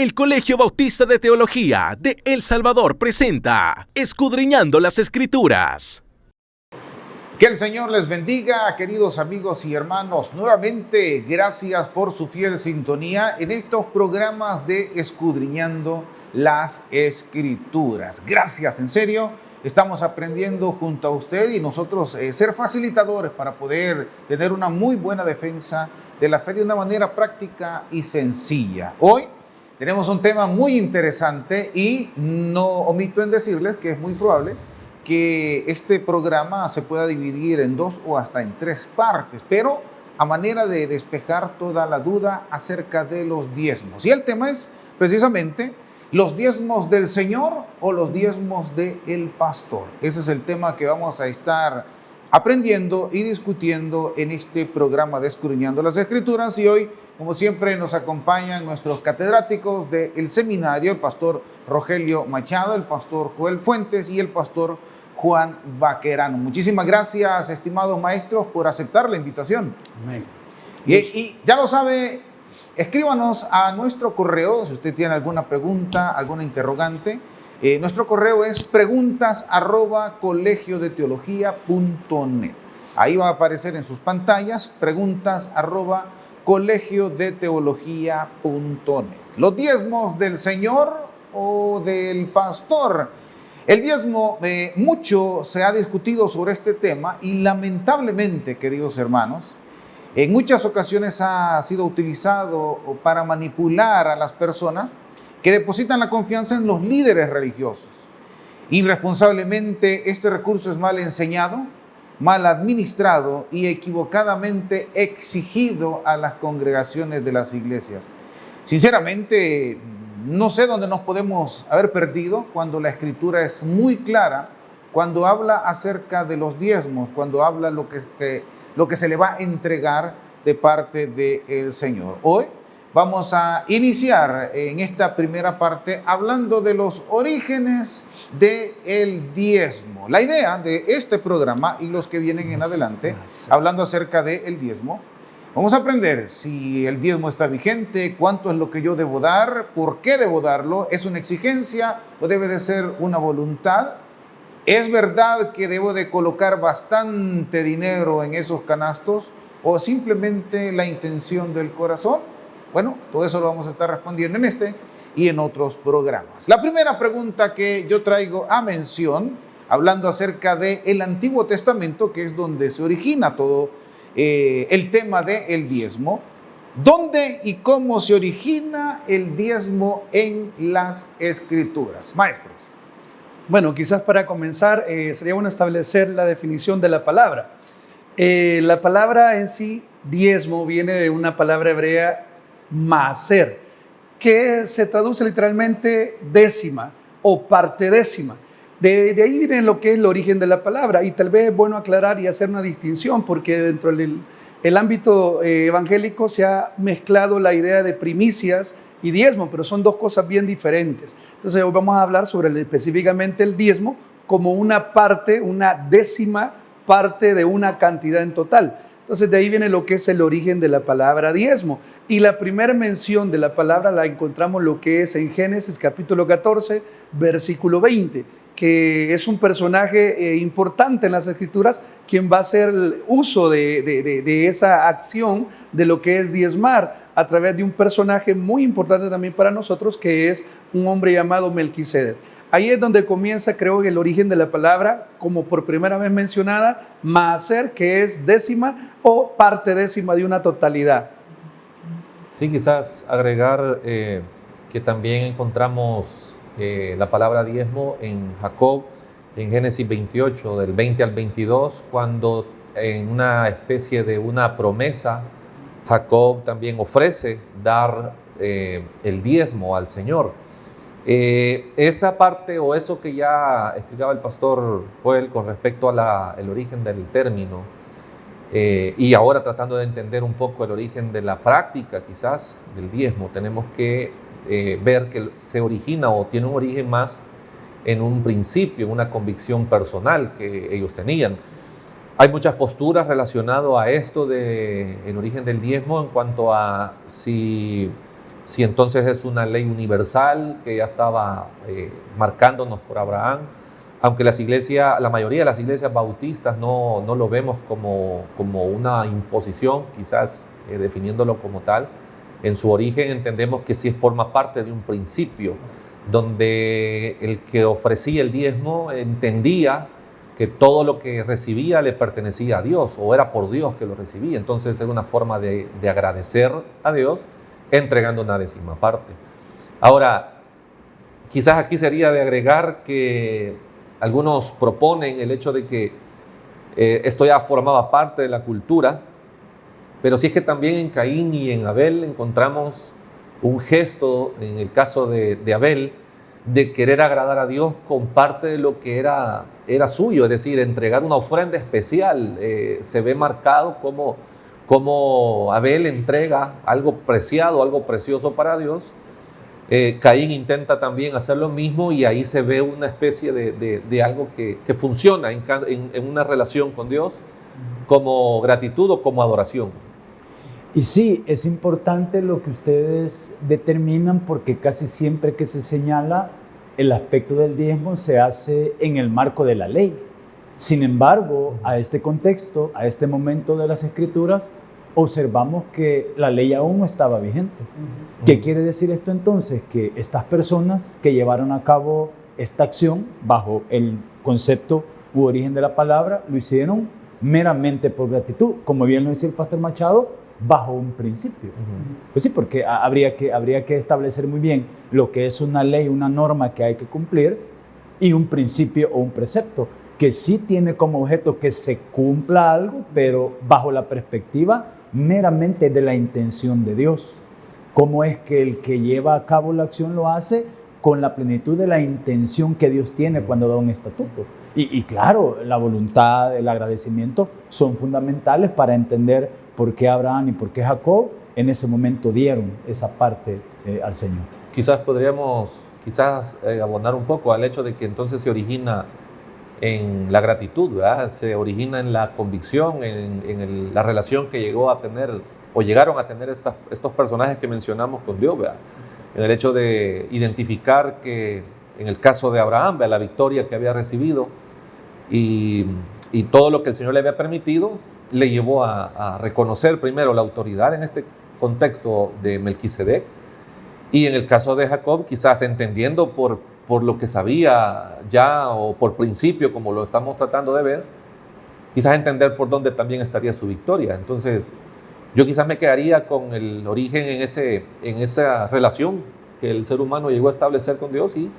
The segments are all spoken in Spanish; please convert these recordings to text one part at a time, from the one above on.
El Colegio Bautista de Teología de El Salvador presenta Escudriñando las Escrituras. Que el Señor les bendiga, queridos amigos y hermanos. Nuevamente, gracias por su fiel sintonía en estos programas de Escudriñando las Escrituras. Gracias, en serio. Estamos aprendiendo junto a usted y nosotros ser facilitadores para poder tener una muy buena defensa de la fe de una manera práctica y sencilla. Hoy tenemos un tema muy interesante y no omito en decirles que es muy probable que este programa se pueda dividir en 2 o hasta en 3 partes, pero a manera de despejar toda la duda acerca de los diezmos. Y el tema es precisamente los diezmos del Señor o los diezmos del pastor. Ese es el tema que vamos a estar aprendiendo y discutiendo en este programa de Escudriñando las Escrituras. Y hoy, como siempre, nos acompañan nuestros catedráticos del seminario, el pastor Rogelio Machado, el pastor Joel Fuentes y el pastor Juan Vaquerano. Muchísimas gracias, estimados maestros, por aceptar la invitación. Amén. Y ya lo sabe, escríbanos a nuestro correo si usted tiene alguna pregunta, alguna interrogante. Nuestro correo es preguntas@colegiodeteología.net. Ahí va a aparecer en sus pantallas preguntas@colegiodeteología.net. Los diezmos del Señor o del pastor. El diezmo, mucho se ha discutido sobre este tema y lamentablemente, queridos hermanos, en muchas ocasiones ha sido utilizado para manipular a las personas que depositan la confianza en los líderes religiosos. Irresponsablemente, este recurso es mal enseñado, mal administrado y equivocadamente exigido a las congregaciones de las iglesias. Sinceramente, no sé dónde nos podemos haber perdido cuando la Escritura es muy clara, cuando habla acerca de los diezmos, cuando habla lo que se le va a entregar de parte del Señor. Hoy vamos a iniciar en esta primera parte hablando de los orígenes del diezmo. La idea de este programa y los que vienen en adelante, hablando acerca del diezmo, vamos a aprender si el diezmo está vigente, cuánto es lo que yo debo dar, por qué debo darlo, es una exigencia o debe de ser una voluntad. ¿Es verdad que debo de colocar bastante dinero en esos canastos o simplemente la intención del corazón? Bueno, todo eso lo vamos a estar respondiendo en este y en otros programas. La primera pregunta que yo traigo a mención, hablando acerca del Antiguo Testamento, que es donde se origina todo el tema del diezmo. ¿Dónde y cómo se origina el diezmo en las Escrituras? Maestros. Bueno, quizás para comenzar sería bueno establecer la definición de la palabra. La palabra en sí, diezmo, viene de una palabra hebrea, maaser, que se traduce literalmente décima o parte décima. De ahí viene lo que es el origen de la palabra, y tal vez es bueno aclarar y hacer una distinción, porque dentro del ámbito evangélico se ha mezclado la idea de primicias y diezmo, pero son dos cosas bien diferentes. Entonces hoy vamos a hablar sobre específicamente el diezmo como una parte, una décima parte de una cantidad en total. Entonces de ahí viene lo que es el origen de la palabra diezmo. Y la primera mención de la palabra la encontramos lo que es en Génesis capítulo 14, versículo 20, que es un personaje importante en las Escrituras, quien va a hacer uso de esa acción de lo que es diezmar a través de un personaje muy importante también para nosotros, que es un hombre llamado Melquisedec. Ahí es donde comienza, creo, el origen de la palabra, como por primera vez mencionada, maaser, que es décima o parte décima de una totalidad. Sí, quizás agregar que también encontramos la palabra diezmo en Jacob, en Génesis 28, del 20 al 22, cuando en una especie de una promesa, Jacob también ofrece dar el diezmo al Señor. Esa parte o eso que ya explicaba el pastor Joel con respecto a el origen del término, y ahora tratando de entender un poco el origen de la práctica quizás del diezmo, tenemos que ver que se origina o tiene un origen más en un principio, en una convicción personal que ellos tenían. Hay muchas posturas relacionadas a esto del origen del diezmo en cuanto a si si entonces es una ley universal que ya estaba marcándonos por Abraham, aunque la mayoría de las iglesias bautistas no lo vemos como una imposición, quizás definiéndolo como tal. En su origen entendemos que sí forma parte de un principio, donde el que ofrecía el diezmo entendía que todo lo que recibía le pertenecía a Dios, o era por Dios que lo recibía. Entonces era una forma de agradecer a Dios entregando una décima parte. Ahora, quizás aquí sería de agregar que algunos proponen el hecho de que esto ya formaba parte de la cultura, pero sí es que también en Caín y en Abel encontramos un gesto, en el caso de Abel, de querer agradar a Dios con parte de lo que era suyo, es decir, entregar una ofrenda especial. Se ve marcado como Abel entrega algo preciado, algo precioso para Dios. Caín intenta también hacer lo mismo, y ahí se ve una especie de algo que funciona en una relación con Dios como gratitud o como adoración. Y sí, es importante lo que ustedes determinan, porque casi siempre que se señala el aspecto del diezmo se hace en el marco de la ley. Sin embargo, a este contexto, a este momento de las Escrituras, observamos que la ley aún no estaba vigente. ¿Qué quiere decir esto entonces? Que estas personas que llevaron a cabo esta acción bajo el concepto u origen de la palabra, lo hicieron meramente por gratitud, como bien lo decía el pastor Machado, bajo un principio. Pues sí, porque habría que establecer muy bien lo que es una ley, una norma que hay que cumplir, y un principio o un precepto que sí tiene como objeto que se cumpla algo, pero bajo la perspectiva meramente de la intención de Dios. ¿Cómo es que el que lleva a cabo la acción lo hace? Con la plenitud de la intención que Dios tiene cuando da un estatuto. Y claro, la voluntad, el agradecimiento son fundamentales para entender por qué Abraham y por qué Jacob en ese momento dieron esa parte al Señor. Quizás podríamos abonar un poco al hecho de que entonces se origina en la gratitud, ¿verdad? Se origina en la convicción, en la relación que llegó a tener o llegaron a tener estos personajes que mencionamos con Dios, ¿verdad? En el hecho de identificar que en el caso de Abraham, ¿verdad?, la victoria que había recibido y todo lo que el Señor le había permitido, le llevó a reconocer primero la autoridad en este contexto de Melquisedec, y en el caso de Jacob, quizás entendiendo por lo que sabía ya, o por principio, como lo estamos tratando de ver, quizás entender por dónde también estaría su victoria. Entonces, yo quizás me quedaría con el origen en esa relación que el ser humano llegó a establecer con Dios, y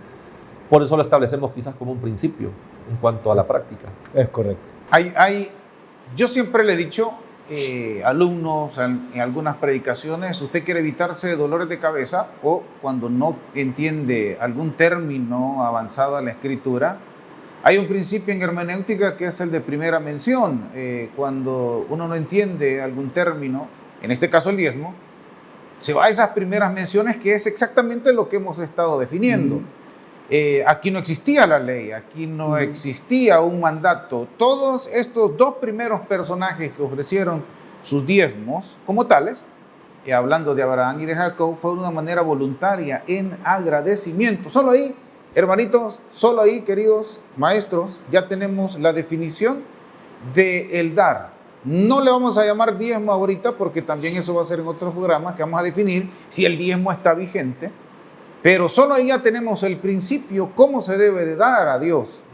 por eso lo establecemos quizás como un principio en cuanto a la práctica. Es correcto. Yo siempre le he dicho, alumnos en algunas predicaciones, usted quiere evitarse dolores de cabeza, o cuando no entiende algún término avanzado en la Escritura, hay un principio en hermenéutica que es el de primera mención. Cuando uno no entiende algún término, en este caso el diezmo, se va a esas primeras menciones, que es exactamente lo que hemos estado definiendo. Aquí no existía la ley, aquí no existía un mandato. Todos estos dos primeros personajes que ofrecieron sus diezmos como tales, hablando de Abraham y de Jacob, fue de una manera voluntaria, en agradecimiento. Solo ahí, hermanitos, solo ahí, queridos maestros, ya tenemos la definición del dar. No le vamos a llamar diezmo ahorita, porque también eso va a ser en otros programas que vamos a definir si el diezmo está vigente, pero solo ahí ya tenemos el principio, cómo se debe de dar a Dios,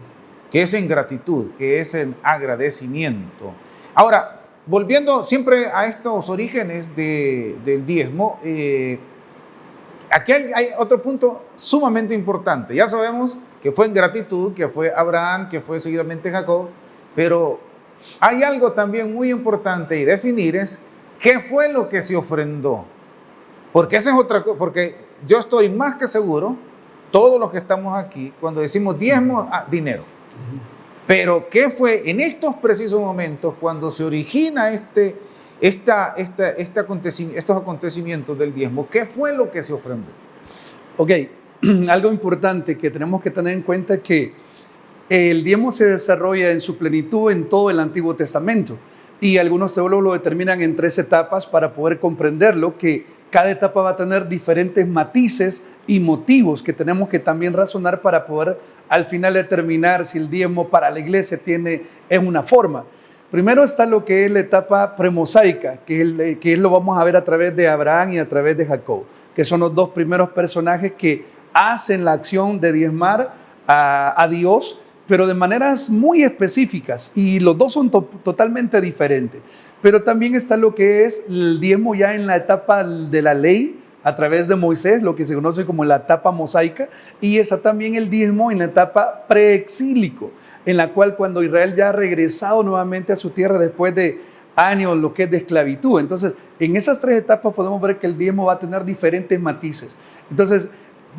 que es en gratitud, que es en agradecimiento. Ahora, volviendo siempre a estos orígenes del diezmo, aquí hay otro punto sumamente importante. Ya sabemos que fue en gratitud, que fue Abraham, que fue seguidamente Jacob, pero hay algo también muy importante y definir, es qué fue lo que se ofrendó. Porque esa es otra cosa, porque yo estoy más que seguro, todos los que estamos aquí, cuando decimos diezmo, dinero. Pero ¿qué fue en estos precisos momentos cuando se origina estos acontecimientos del diezmo? ¿Qué fue lo que se ofrendó? Ok, algo importante que tenemos que tener en cuenta es que el diezmo se desarrolla en su plenitud en todo el Antiguo Testamento, y algunos teólogos lo determinan en 3 etapas para poder comprenderlo, que cada etapa va a tener diferentes matices y motivos que tenemos que también razonar para poder al final determinar si el diezmo para la iglesia es una forma. Primero está lo que es la etapa premosaica, que lo vamos a ver a través de Abraham y a través de Jacob, que son los dos primeros personajes que hacen la acción de diezmar a Dios, pero de maneras muy específicas, y los dos son totalmente diferentes. Pero también está lo que es el diezmo ya en la etapa de la ley, a través de Moisés, lo que se conoce como la etapa mosaica, y está también el diezmo en la etapa preexílico, en la cual cuando Israel ya ha regresado nuevamente a su tierra después de años, lo que es de esclavitud. Entonces, en esas tres etapas podemos ver que el diezmo va a tener diferentes matices. Entonces,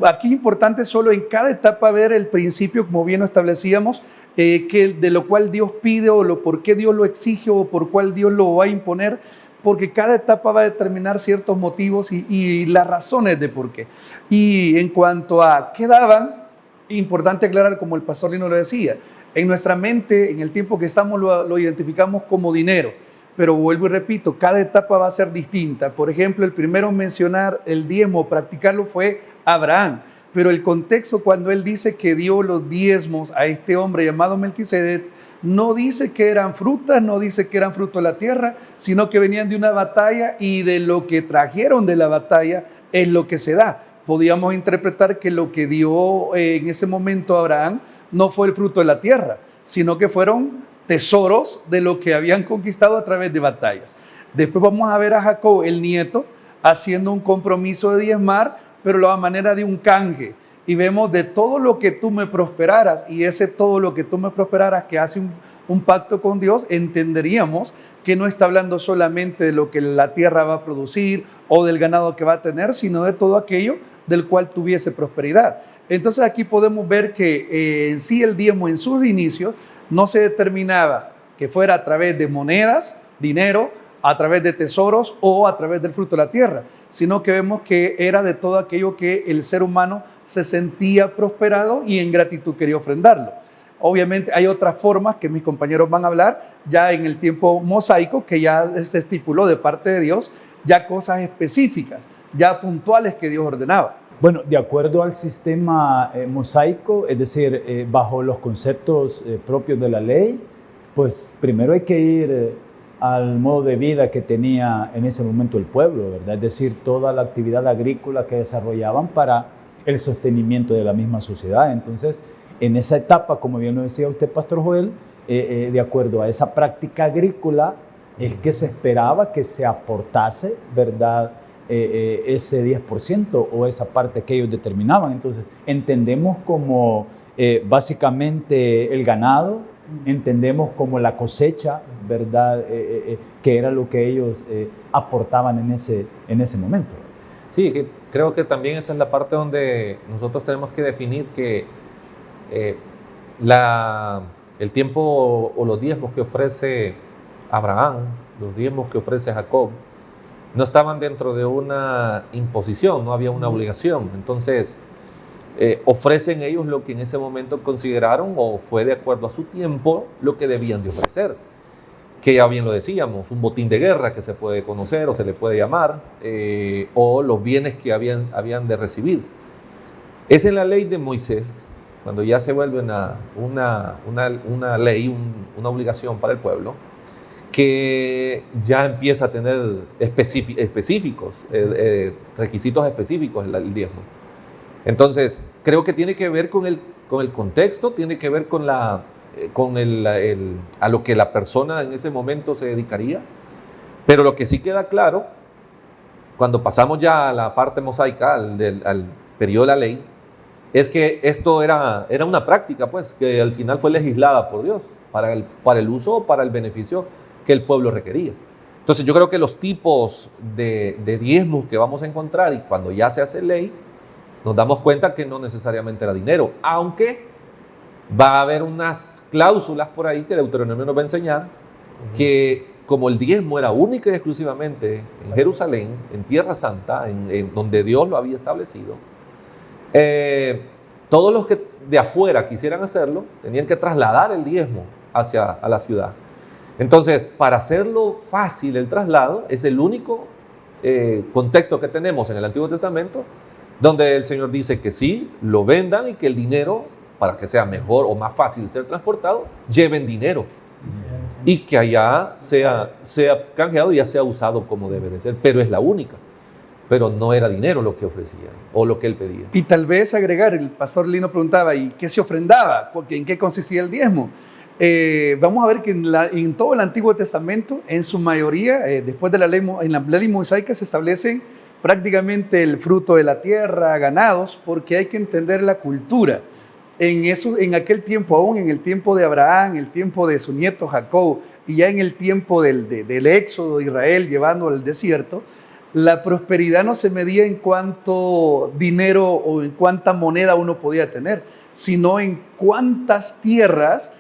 aquí es importante solo en cada etapa ver el principio, como bien lo establecíamos, que de lo cual Dios pide o por qué Dios lo exige o por cuál Dios lo va a imponer, porque cada etapa va a determinar ciertos motivos y las razones de por qué. Y en cuanto a qué daban, importante aclarar, como el pastor Lino lo decía, en nuestra mente, en el tiempo que estamos, lo identificamos como dinero. Pero vuelvo y repito, cada etapa va a ser distinta. Por ejemplo, el primero en mencionar el diezmo, practicarlo, fue Abraham. Pero el contexto, cuando él dice que dio los diezmos a este hombre llamado Melquisedec, no dice que eran frutas, no dice que eran fruto de la tierra, sino que venían de una batalla, y de lo que trajeron de la batalla es lo que se da. Podíamos interpretar que lo que dio en ese momento Abraham no fue el fruto de la tierra, sino que fueron tesoros de lo que habían conquistado a través de batallas. Después vamos a ver a Jacob, el nieto, haciendo un compromiso de diezmar, pero a manera de un canje. Y vemos de todo lo que tú me prosperaras, y ese todo lo que tú me prosperaras que hace un pacto con Dios, entenderíamos que no está hablando solamente de lo que la tierra va a producir o del ganado que va a tener, sino de todo aquello del cual tuviese prosperidad. Entonces aquí podemos ver que en sí el diezmo en sus inicios no se determinaba que fuera a través de monedas, dinero, a través de tesoros o a través del fruto de la tierra, sino que vemos que era de todo aquello que el ser humano se sentía prosperado y en gratitud quería ofrendarlo. Obviamente hay otras formas que mis compañeros van a hablar ya en el tiempo mosaico, que ya se estipuló de parte de Dios, ya cosas específicas, ya puntuales que Dios ordenaba. Bueno, de acuerdo al sistema mosaico, es decir, bajo los conceptos propios de la ley, pues primero hay que ir al modo de vida que tenía en ese momento el pueblo, ¿verdad? Es decir, toda la actividad agrícola que desarrollaban para el sostenimiento de la misma sociedad. Entonces, en esa etapa, como bien lo decía usted, Pastor Joel, de acuerdo a esa práctica agrícola, es que se esperaba que se aportase, ¿verdad?, ese 10% o esa parte que ellos determinaban. Entonces, entendemos como básicamente el ganado, entendemos como la cosecha, ¿verdad?, que era lo que ellos aportaban en ese momento. Sí, creo que también esa es la parte donde nosotros tenemos que definir que el tiempo o los diezmos que ofrece Abraham, los diezmos que ofrece Jacob, no estaban dentro de una imposición, no había una obligación. Entonces, ofrecen ellos lo que en ese momento consideraron o fue de acuerdo a su tiempo lo que debían de ofrecer. Que ya bien lo decíamos, un botín de guerra que se puede conocer o se le puede llamar, o los bienes que habían de recibir. Es en la ley de Moisés, cuando ya se vuelve una ley, una obligación para el pueblo, que ya empieza a tener específicos, requisitos específicos el diezmo. Entonces, creo que tiene que ver con el contexto, tiene que ver con a lo que la persona en ese momento se dedicaría, pero lo que sí queda claro, cuando pasamos ya a la parte mosaica, al periodo de la ley, es que esto era una práctica, pues, que al final fue legislada por Dios para el uso o para el beneficio que el pueblo requería. Entonces yo creo que los tipos de diezmos que vamos a encontrar, y cuando ya se hace ley, nos damos cuenta que no necesariamente era dinero, aunque va a haber unas cláusulas por ahí que Deuteronomio nos va a enseñar, que como el diezmo era única y exclusivamente en Jerusalén, en Tierra Santa, en donde Dios lo había establecido, todos los que de afuera quisieran hacerlo, tenían que trasladar el diezmo a la ciudad. Entonces, para hacerlo fácil el traslado, es el único contexto que tenemos en el Antiguo Testamento, donde el Señor dice que sí, lo vendan y que el dinero, para que sea mejor o más fácil ser transportado, lleven dinero. Y que allá sea canjeado y ya sea usado como debe de ser, pero es la única. Pero no era dinero lo que ofrecía o lo que él pedía. Y tal vez agregar, el pastor Lino preguntaba, ¿y qué se ofrendaba? Porque ¿en qué consistía el diezmo? Vamos a ver que en todo el Antiguo Testamento, en su mayoría, después de en la ley mosaica se establecen prácticamente el fruto de la tierra, ganados, porque hay que entender la cultura. En aquel tiempo, aún en el tiempo de Abraham, el tiempo de su nieto Jacob, y ya en el tiempo del éxodo de Israel llevándolo al desierto, la prosperidad no se medía en cuánto dinero o en cuánta moneda uno podía tener, sino en cuántas tierras,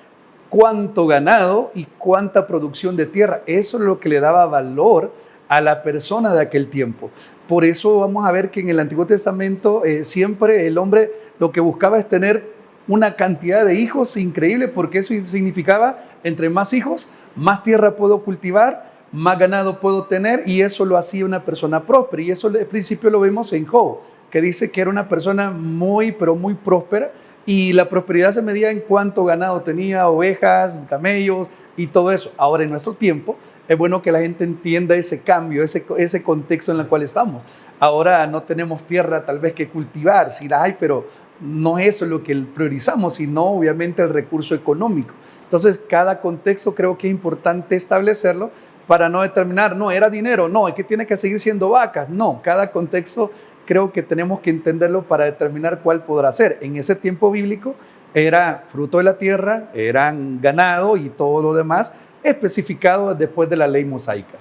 cuánto ganado y cuánta producción de tierra. Eso es lo que le daba valor a la persona de aquel tiempo. Por eso vamos a ver que en el Antiguo Testamento siempre el hombre lo que buscaba es tener una cantidad de hijos increíble, porque eso significaba, entre más hijos, más tierra puedo cultivar, más ganado puedo tener, y eso lo hacía una persona próspera. Y eso al principio lo vemos en Job, que dice que era una persona muy, pero muy próspera, y la prosperidad se medía en cuánto ganado tenía, ovejas, camellos y todo eso. Ahora, en nuestro tiempo, es bueno que la gente entienda ese cambio, ese contexto en el cual estamos. Ahora no tenemos tierra tal vez que cultivar, sí la hay, pero no es eso lo que priorizamos, sino obviamente el recurso económico. Entonces, cada contexto creo que es importante establecerlo para no determinar, no, era dinero, no, es que tiene que seguir siendo vacas. No, cada contexto creo que tenemos que entenderlo para determinar cuál podrá ser. En ese tiempo bíblico era fruto de la tierra, eran ganado y todo lo demás especificado después de la ley mosaica.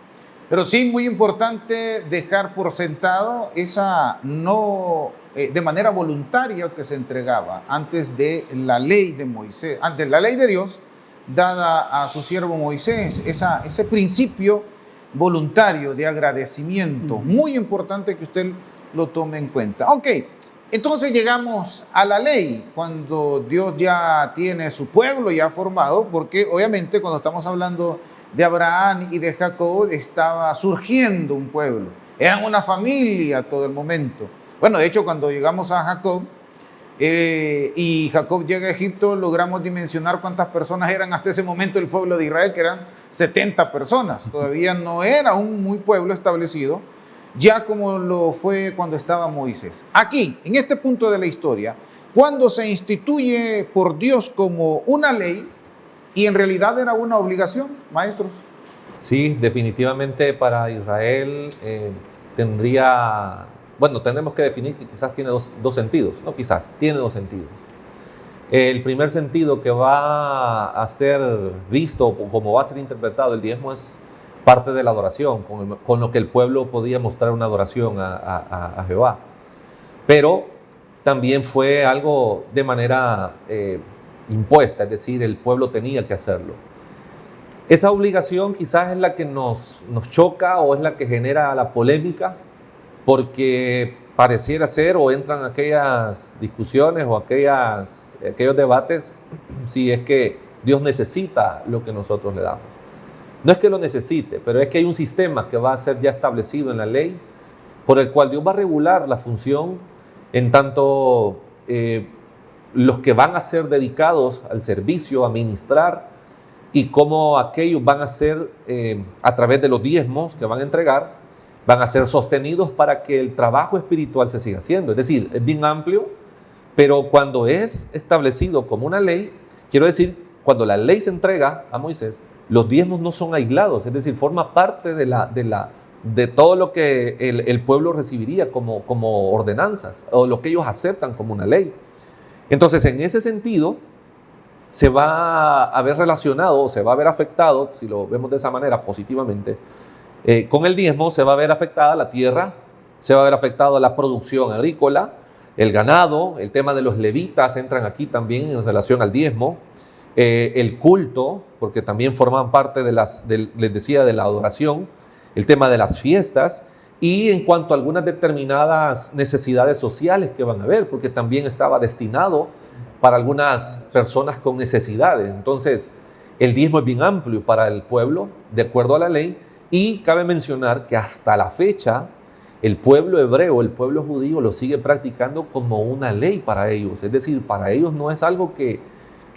Pero sí, muy importante dejar por sentado esa de manera voluntaria que se entregaba antes de la ley de Moisés, antes de la ley de Dios dada a su siervo Moisés, ese principio voluntario de agradecimiento. Muy importante que usted lo tome en cuenta. Ok, entonces llegamos a la ley, cuando Dios ya tiene su pueblo ya formado, porque obviamente cuando estamos hablando de Abraham y de Jacob estaba surgiendo un pueblo, eran una familia todo el momento. Bueno, de hecho cuando llegamos a Jacob y Jacob llega a Egipto, logramos dimensionar cuántas personas eran hasta ese momento el pueblo de Israel, que eran 70 personas. Todavía no era un muy pueblo establecido, ya como lo fue cuando estaba Moisés. Aquí, en este punto de la historia, cuando se instituye por Dios como una ley, y en realidad era una obligación, maestros. Sí, definitivamente para Israel tendría, bueno, tenemos que definir que quizás tiene dos sentidos, no quizás, tiene dos sentidos. El primer sentido que va a ser visto, como va a ser interpretado el diezmo, es parte de la adoración, con lo que el pueblo podía mostrar una adoración a Jehová. Pero también fue algo de manera impuesta, es decir, el pueblo tenía que hacerlo. Esa obligación quizás es la que nos choca o es la que genera la polémica, porque pareciera ser o entran aquellas discusiones o aquellos debates si es que Dios necesita lo que nosotros le damos. No es que lo necesite, pero es que hay un sistema que va a ser ya establecido en la ley por el cual Dios va a regular la función en tanto los que van a ser dedicados al servicio, a ministrar, y cómo aquellos van a ser, a través de los diezmos que van a entregar, van a ser sostenidos para que el trabajo espiritual se siga haciendo. Es decir, es bien amplio, pero cuando es establecido como una ley, quiero decir, cuando la ley se entrega a Moisés, los diezmos no son aislados, es decir, forma parte de todo lo que el pueblo recibiría como ordenanzas, o lo que ellos aceptan como una ley. Entonces, en ese sentido, se va a ver relacionado, se va a ver afectado, si lo vemos de esa manera positivamente, con el diezmo se va a ver afectada la tierra, se va a ver afectada la producción agrícola, el ganado, el tema de los levitas entran aquí también en relación al diezmo, el culto, porque también forman parte les decía, de la adoración, el tema de las fiestas, y en cuanto a algunas determinadas necesidades sociales que van a haber, porque también estaba destinado para algunas personas con necesidades. Entonces, el diezmo es bien amplio para el pueblo, de acuerdo a la ley, Y cabe mencionar que hasta la fecha el pueblo hebreo, el pueblo judío lo sigue practicando como una ley para ellos. Es decir, para ellos no es algo que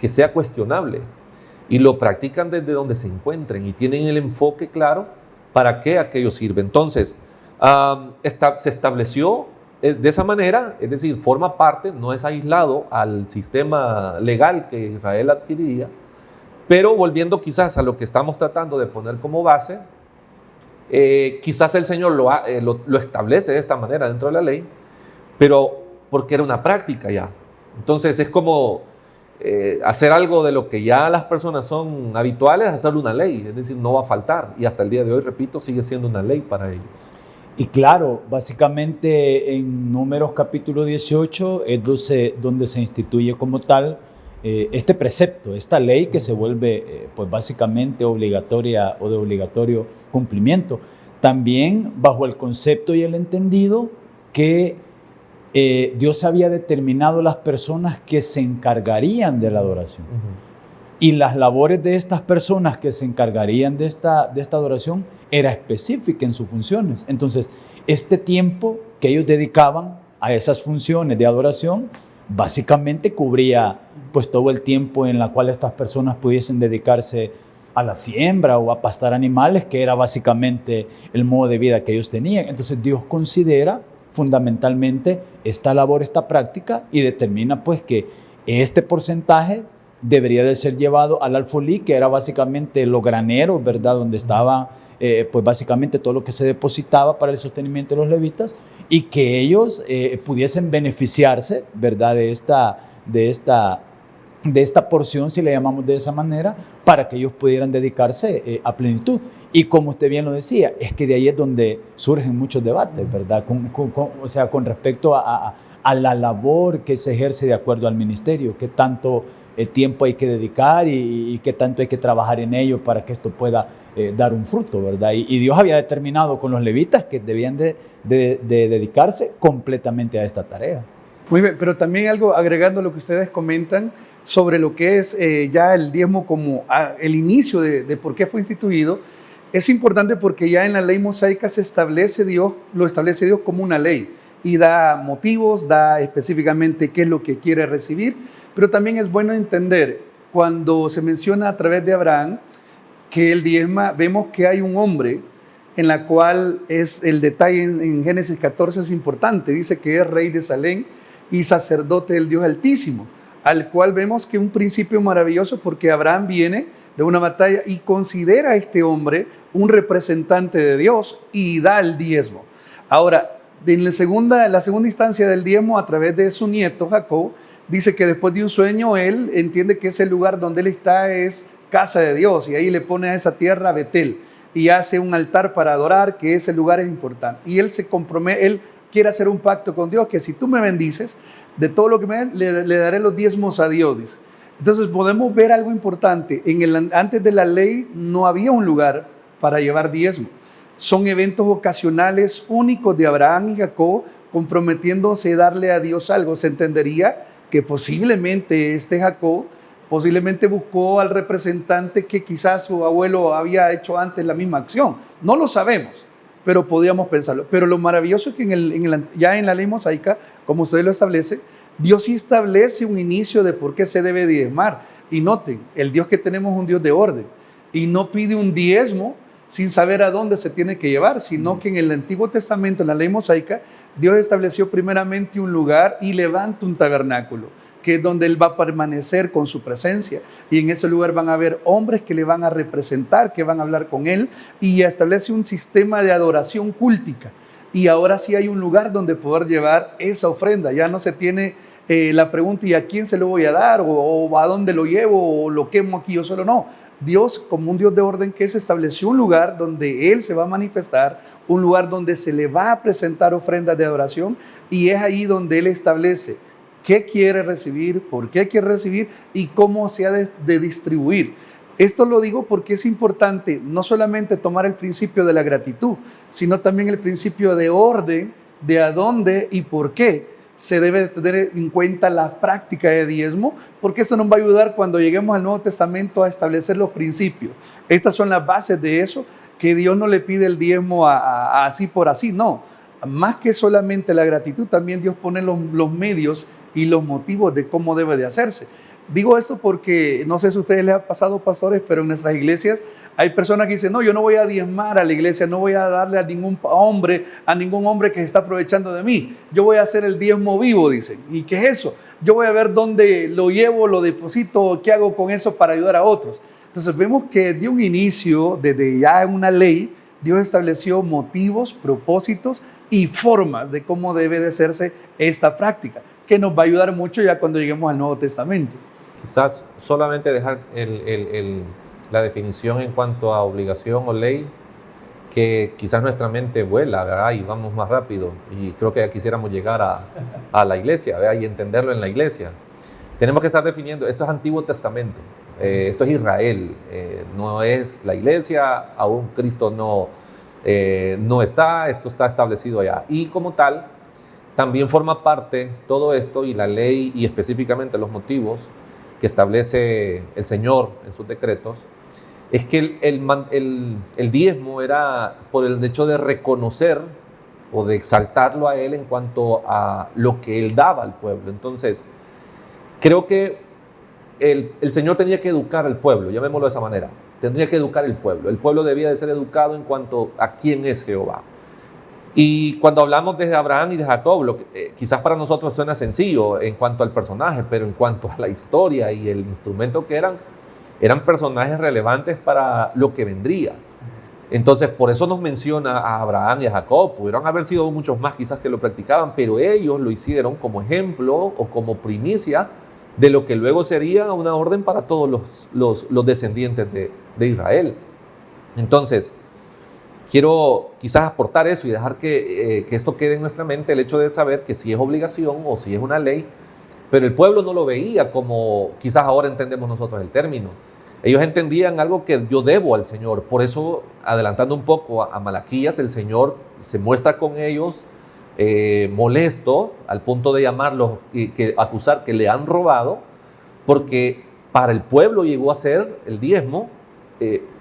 sea cuestionable. Y lo practican desde donde se encuentren y tienen el enfoque claro para qué aquello sirve. Entonces, se estableció de esa manera, es decir, forma parte, no es aislado al sistema legal que Israel adquiriría, pero volviendo quizás a lo que estamos tratando de poner como base, quizás el Señor lo establece de esta manera dentro de la ley, pero porque era una práctica ya. Entonces es como hacer algo de lo que ya las personas son habituales, hacer una ley, es decir, no va a faltar. Y hasta el día de hoy, repito, sigue siendo una ley para ellos. Y claro, básicamente en Números capítulo 18 es donde se instituye como tal este precepto, esta ley que se vuelve pues básicamente obligatoria o de obligatorio cumplimiento. También bajo el concepto y el entendido que Dios había determinado las personas que se encargarían de la adoración. Y las labores de estas personas que se encargarían de esta adoración era específica en sus funciones. Entonces, este tiempo que ellos dedicaban a esas funciones de adoración, básicamente cubría pues todo el tiempo en la cual estas personas pudiesen dedicarse a la siembra o a pastar animales, que era básicamente el modo de vida que ellos tenían. Entonces, Dios considera fundamentalmente esta labor, esta práctica, y determina pues que este porcentaje debería de ser llevado al alfolí, que era básicamente los graneros, ¿verdad? Donde estaba pues básicamente todo lo que se depositaba para el sostenimiento de los levitas, y que ellos pudiesen beneficiarse, ¿verdad? De esta porción, si le llamamos de esa manera, para que ellos pudieran dedicarse a plenitud. Y como usted bien lo decía, es que de ahí es donde surgen muchos debates, ¿verdad? O sea, con respecto a la labor que se ejerce de acuerdo al ministerio, qué tanto tiempo hay que dedicar y qué tanto hay que trabajar en ello para que esto pueda dar un fruto, ¿verdad? Y Dios había determinado con los levitas que debían de dedicarse completamente a esta tarea. Muy bien, pero también algo agregando lo que ustedes comentan sobre lo que es ya el diezmo como el inicio de por qué fue instituido. Es importante porque ya en la ley mosaica lo establece Dios como una ley y da motivos, da específicamente qué es lo que quiere recibir, pero también es bueno entender cuando se menciona a través de Abraham que el diezma, vemos que hay un hombre en la cual es el detalle en Génesis 14 es importante, dice que es rey de Salem y sacerdote del Dios Altísimo, al cual vemos que un principio maravilloso porque Abraham viene de una batalla y considera a este hombre un representante de Dios y da el diezmo. Ahora, en la segunda instancia del diezmo a través de su nieto Jacob, dice que después de un sueño él entiende que ese lugar donde él está es casa de Dios y ahí le pone a esa tierra Betel y hace un altar para adorar, que ese lugar es importante. Y él se compromete, él quiere hacer un pacto con Dios, que si tú me bendices, de todo lo que me des, le daré los diezmos a Dios, dice. Entonces podemos ver algo importante. Antes de la ley no había un lugar para llevar diezmo. Son eventos ocasionales únicos de Abraham y Jacob comprometiéndose a darle a Dios algo. Se entendería que posiblemente Jacob posiblemente buscó al representante que quizás su abuelo había hecho antes la misma acción. No lo sabemos, pero podíamos pensarlo. Pero lo maravilloso es que ya en la ley mosaica, como usted lo establece, Dios sí establece un inicio de por qué se debe diezmar. Y noten, el Dios que tenemos es un Dios de orden y no pide un diezmo sin saber a dónde se tiene que llevar, sino que en el Antiguo Testamento, en la ley mosaica, Dios estableció primeramente un lugar y levanta un tabernáculo, que es donde Él va a permanecer con su presencia. Y en ese lugar van a haber hombres que le van a representar, que van a hablar con Él, y establece un sistema de adoración cúltica. Y ahora sí hay un lugar donde poder llevar esa ofrenda. Ya no se tiene la pregunta, ¿y a quién se lo voy a dar? O ¿a dónde lo llevo? ¿O lo quemo aquí yo solo? No. Dios, como un Dios de orden que es, estableció un lugar donde Él se va a manifestar, un lugar donde se le va a presentar ofrendas de adoración, y es ahí donde Él establece qué quiere recibir, por qué quiere recibir y cómo se ha de distribuir. Esto lo digo porque es importante no solamente tomar el principio de la gratitud, sino también el principio de orden, de a dónde y por qué se debe tener en cuenta la práctica de diezmo, porque eso nos va a ayudar cuando lleguemos al Nuevo Testamento a establecer los principios. Estas son las bases de eso, que Dios no le pide el diezmo así por así, no. Más que solamente la gratitud, también Dios pone los medios y los motivos de cómo debe de hacerse. Digo esto porque no sé si a ustedes les ha pasado, pastores, pero en nuestras iglesias hay personas que dicen, no, yo no voy a diezmar a la iglesia, no voy a darle a ningún hombre que se está aprovechando de mí. Yo voy a hacer el diezmo vivo, dicen. ¿Y qué es eso? Yo voy a ver dónde lo llevo, lo deposito, qué hago con eso para ayudar a otros. Entonces vemos que de un inicio, desde ya en una ley, Dios estableció motivos, propósitos y formas de cómo debe de hacerse esta práctica, que nos va a ayudar mucho ya cuando lleguemos al Nuevo Testamento. Quizás solamente dejar la definición en cuanto a obligación o ley, que quizás nuestra mente vuela, ¿verdad? Y vamos más rápido. Y creo que ya quisiéramos llegar a la iglesia, ¿verdad? Y entenderlo en la iglesia. Tenemos que estar definiendo, esto es Antiguo Testamento, esto es Israel, no es la iglesia, aún Cristo no está, esto está establecido allá. Y como tal, también forma parte todo esto y la ley y específicamente los motivos que establece el Señor en sus decretos, es que el diezmo era por el hecho de reconocer o de exaltarlo a Él en cuanto a lo que Él daba al pueblo. Entonces, creo que el Señor tenía que educar al pueblo, llamémoslo de esa manera, tendría que educar el pueblo debía de ser educado en cuanto a quién es Jehová. Y cuando hablamos de Abraham y de Jacob, quizás para nosotros suena sencillo en cuanto al personaje, pero en cuanto a la historia y el instrumento que eran personajes relevantes para lo que vendría. Entonces, por eso nos menciona a Abraham y a Jacob. Pudieron haber sido muchos más quizás que lo practicaban, pero ellos lo hicieron como ejemplo o como primicia de lo que luego sería una orden para todos los descendientes de Israel. Entonces, quiero quizás aportar eso y dejar que esto quede en nuestra mente, el hecho de saber que si es obligación o si es una ley, pero el pueblo no lo veía como quizás ahora entendemos nosotros el término. Ellos entendían algo que yo debo al Señor. Por eso, adelantando un poco a Malaquías, el Señor se muestra con ellos molesto al punto de llamarlos, acusar que le han robado, porque para el pueblo llegó a ser el diezmo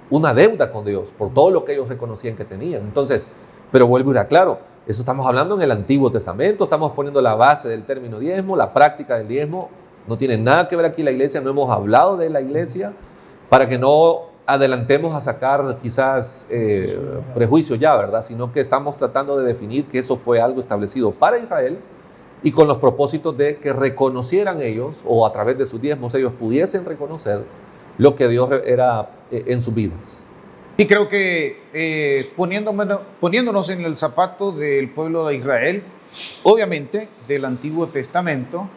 una deuda con Dios por todo lo que ellos reconocían que tenían. Entonces, pero vuelvo a ir a claro, eso estamos hablando en el Antiguo Testamento, estamos poniendo la base del término diezmo, la práctica del diezmo, no tiene nada que ver aquí la iglesia, no hemos hablado de la iglesia, para que no adelantemos a sacar quizás prejuicios ya, ¿verdad? Sino que estamos tratando de definir que eso fue algo establecido para Israel y con los propósitos de que reconocieran ellos, o a través de sus diezmos ellos pudiesen reconocer lo que Dios era en sus vidas. Y creo que poniéndonos en el zapato del pueblo de Israel, obviamente del Antiguo Testamento,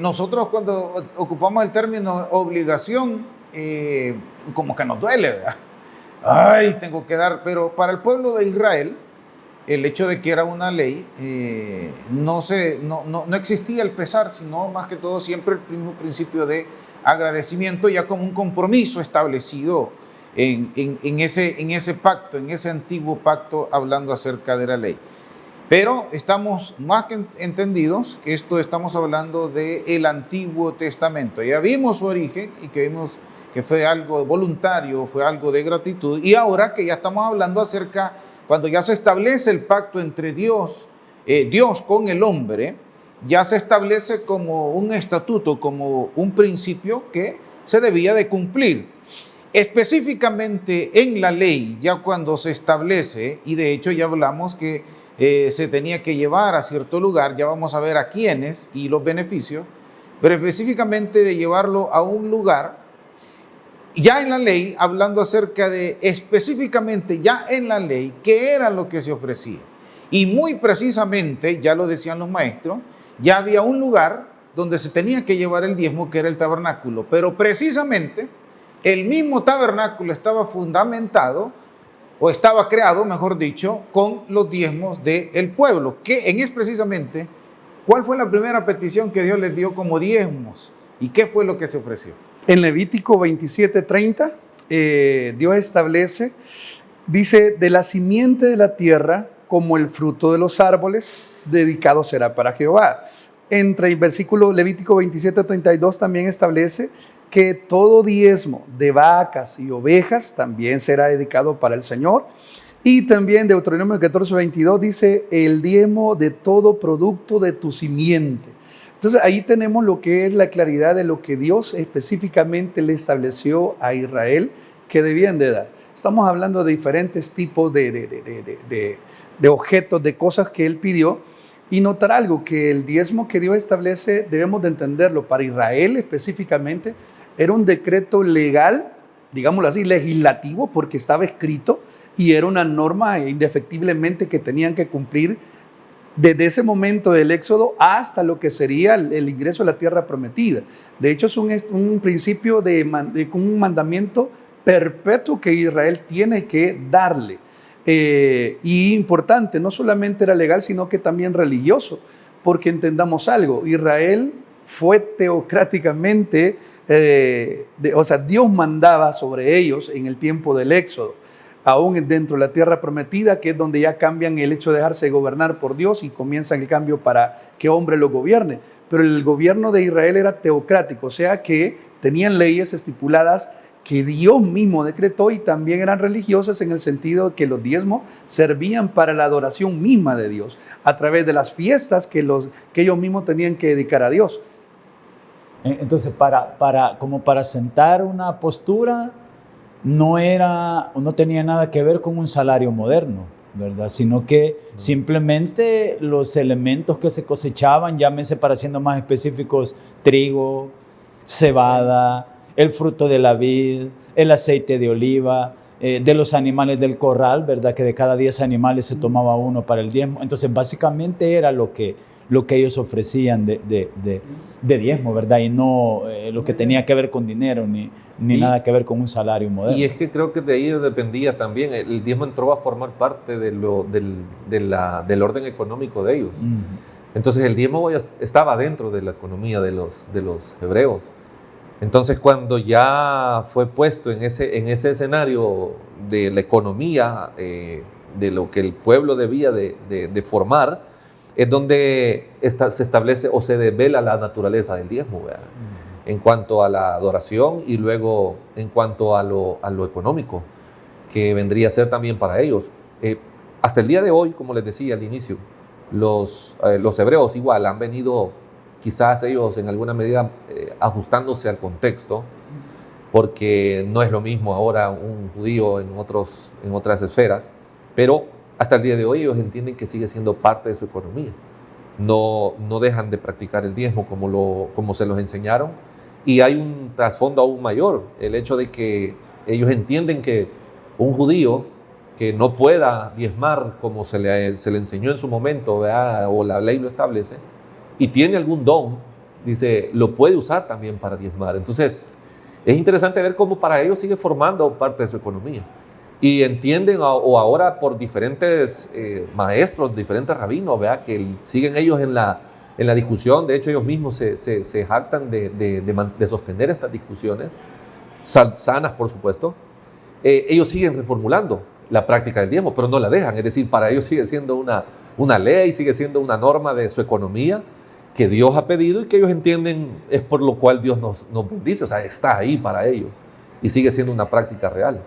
nosotros cuando ocupamos el término obligación, como que nos duele, ¿verdad? Ay, tengo que dar, pero para el pueblo de Israel, el hecho de que era una ley, no existía el pesar, sino más que todo siempre el mismo principio de agradecimiento, ya como un compromiso establecido en ese pacto, en ese antiguo pacto, hablando acerca de la ley. Pero estamos más que entendidos que estamos hablando del Antiguo Testamento. Ya vimos su origen y que vimos que fue algo voluntario, fue algo de gratitud. Y ahora que ya estamos hablando acerca, cuando ya se establece el pacto entre Dios con el hombre, ya se establece como un estatuto, como un principio que se debía de cumplir. Específicamente en la ley, ya cuando se establece, y de hecho ya hablamos que se tenía que llevar a cierto lugar, ya vamos a ver a quiénes y los beneficios, pero específicamente de llevarlo a un lugar, ya en la ley, hablando acerca de específicamente ya en la ley, qué era lo que se ofrecía. Y muy precisamente, ya lo decían los maestros, ya había un lugar donde se tenía que llevar el diezmo, que era el tabernáculo, pero precisamente el mismo tabernáculo estaba fundamentado, o estaba creado, mejor dicho, con los diezmos del pueblo, que es precisamente, ¿cuál fue la primera petición que Dios les dio como diezmos? ¿Y qué fue lo que se ofreció? En Levítico 27:30, Dios establece, dice, de la simiente de la tierra, como el fruto de los árboles, dedicado será para Jehová. Entre el versículo Levítico 27:32 también establece que todo diezmo de vacas y ovejas también será dedicado para el Señor. Y también Deuteronomio 14:22 dice, el diezmo de todo producto de tu simiente. Entonces ahí tenemos lo que es la claridad de lo que Dios específicamente le estableció a Israel que debían de dar. Estamos hablando de diferentes tipos de objetos, de cosas que Él pidió. Y notar algo, que el diezmo que Dios establece, debemos de entenderlo, para Israel específicamente, era un decreto legal, digámoslo así, legislativo, porque estaba escrito y era una norma indefectiblemente que tenían que cumplir desde ese momento del Éxodo hasta lo que sería el ingreso a la tierra prometida. De hecho, es un principio un mandamiento perpetuo que Israel tiene que darle. Y importante, no solamente era legal, sino que también religioso, porque entendamos algo, Israel fue teocráticamente, o sea, Dios mandaba sobre ellos en el tiempo del Éxodo, aún dentro de la tierra prometida, que es donde ya cambian el hecho de dejarse gobernar por Dios y comienzan el cambio para que hombre lo gobierne. Pero el gobierno de Israel era teocrático, o sea que tenían leyes estipuladas que Dios mismo decretó y también eran religiosas en el sentido de que los diezmos servían para la adoración misma de Dios, a través de las fiestas que ellos mismos tenían que dedicar a Dios. Entonces, como para sentar una postura, no tenía nada que ver con un salario moderno, ¿verdad? Sino que simplemente los elementos que se cosechaban, llámense para siendo más específicos, trigo, cebada, el fruto de la vid, el aceite de oliva, de los animales del corral, ¿verdad? Que de cada 10 animales se tomaba uno para el diezmo. Entonces, básicamente era lo que ellos ofrecían de diezmo, ¿verdad? Y no lo que tenía que ver con dinero, ni nada que ver con un salario moderno. Y es que creo que de ahí dependía también. El diezmo entró a formar parte del orden económico de ellos. Entonces, el diezmo estaba dentro de la economía de los hebreos. Entonces, cuando ya fue puesto en ese escenario de la economía, de lo que el pueblo debía de formar, es donde se establece o se devela la naturaleza del diezmo, ¿verdad? En cuanto a la adoración y luego en cuanto a lo económico, que vendría a ser también para ellos. Hasta el día de hoy, como les decía al inicio, los hebreos igual han venido, quizás ellos en alguna medida ajustándose al contexto, porque no es lo mismo ahora un judío en otras esferas, pero hasta el día de hoy ellos entienden que sigue siendo parte de su economía. No dejan de practicar el diezmo como se los enseñaron, y hay un trasfondo aún mayor, el hecho de que ellos entienden que un judío que no pueda diezmar como se le enseñó en su momento, ¿verdad? O la ley lo establece, y tiene algún don, dice, lo puede usar también para diezmar. Entonces, es interesante ver cómo para ellos sigue formando parte de su economía. Y entienden, o ahora por diferentes maestros, diferentes rabinos, ¿verdad? Que siguen ellos en la discusión. De hecho, ellos mismos se jactan de sostener estas discusiones, sanas por supuesto. Ellos siguen reformulando la práctica del diezmo, pero no la dejan. Es decir, para ellos sigue siendo una ley, sigue siendo una norma de su economía que Dios ha pedido y que ellos entienden es por lo cual Dios nos bendice. O sea, está ahí para ellos y sigue siendo una práctica real.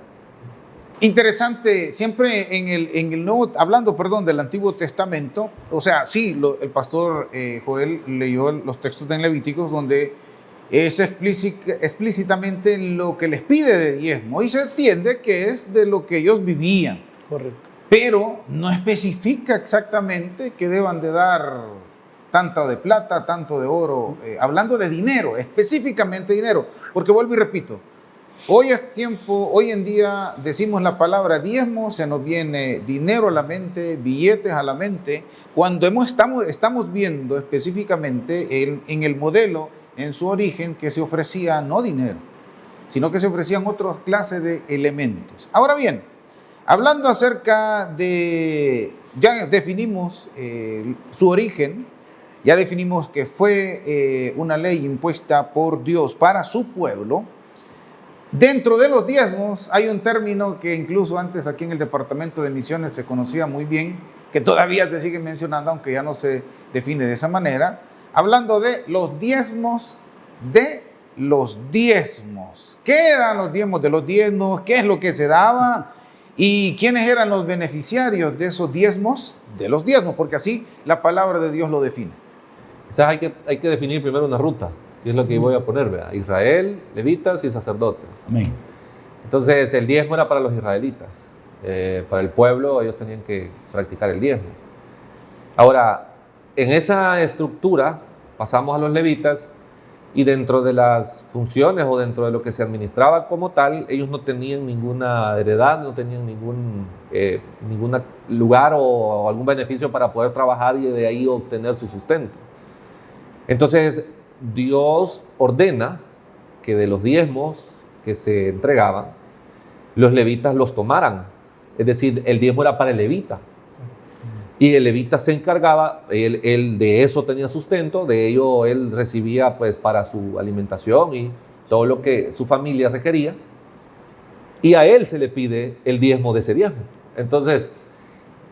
Interesante, siempre en el Nuevo, hablando, del Antiguo Testamento, o sea, sí, el pastor Joel leyó los textos de Levíticos donde es explícitamente lo que les pide de diezmo y se entiende que es de lo que ellos vivían. Correcto. Pero no especifica exactamente que deban de dar tanto de plata, tanto de oro, hablando de dinero, específicamente dinero, porque vuelvo y repito, hoy en día decimos la palabra diezmo, se nos viene dinero a la mente, billetes a la mente, cuando estamos viendo específicamente en el modelo, en su origen, que se ofrecía no dinero, sino que se ofrecían otras clases de elementos. Ahora bien, hablando acerca ya definimos su origen, ya definimos que fue una ley impuesta por Dios para su pueblo. Dentro de los diezmos hay un término que incluso antes aquí en el Departamento de Misiones se conocía muy bien, que todavía se sigue mencionando, aunque ya no se define de esa manera, hablando de los diezmos de los diezmos. ¿Qué eran los diezmos de los diezmos? ¿Qué es lo que se daba? ¿Y quiénes eran los beneficiarios de esos diezmos? De los diezmos, porque así la palabra de Dios lo define. Quizás hay que definir primero una ruta, que es lo que voy a poner, ¿verdad? Israel, levitas y sacerdotes. Amén. Entonces el diezmo era para los israelitas. Para el pueblo ellos tenían que practicar el diezmo. Ahora, en esa estructura pasamos a los levitas y dentro de las funciones o dentro de lo que se administraba como tal, ellos no tenían ninguna heredad, no tenían ningún lugar o algún beneficio para poder trabajar y de ahí obtener su sustento. Entonces Dios ordena que de los diezmos que se entregaban, los levitas los tomaran. Es decir, el diezmo era para el levita. Y el levita se encargaba, él de eso tenía sustento, de ello él recibía pues para su alimentación y todo lo que su familia requería. Y a él se le pide el diezmo de ese diezmo. Entonces,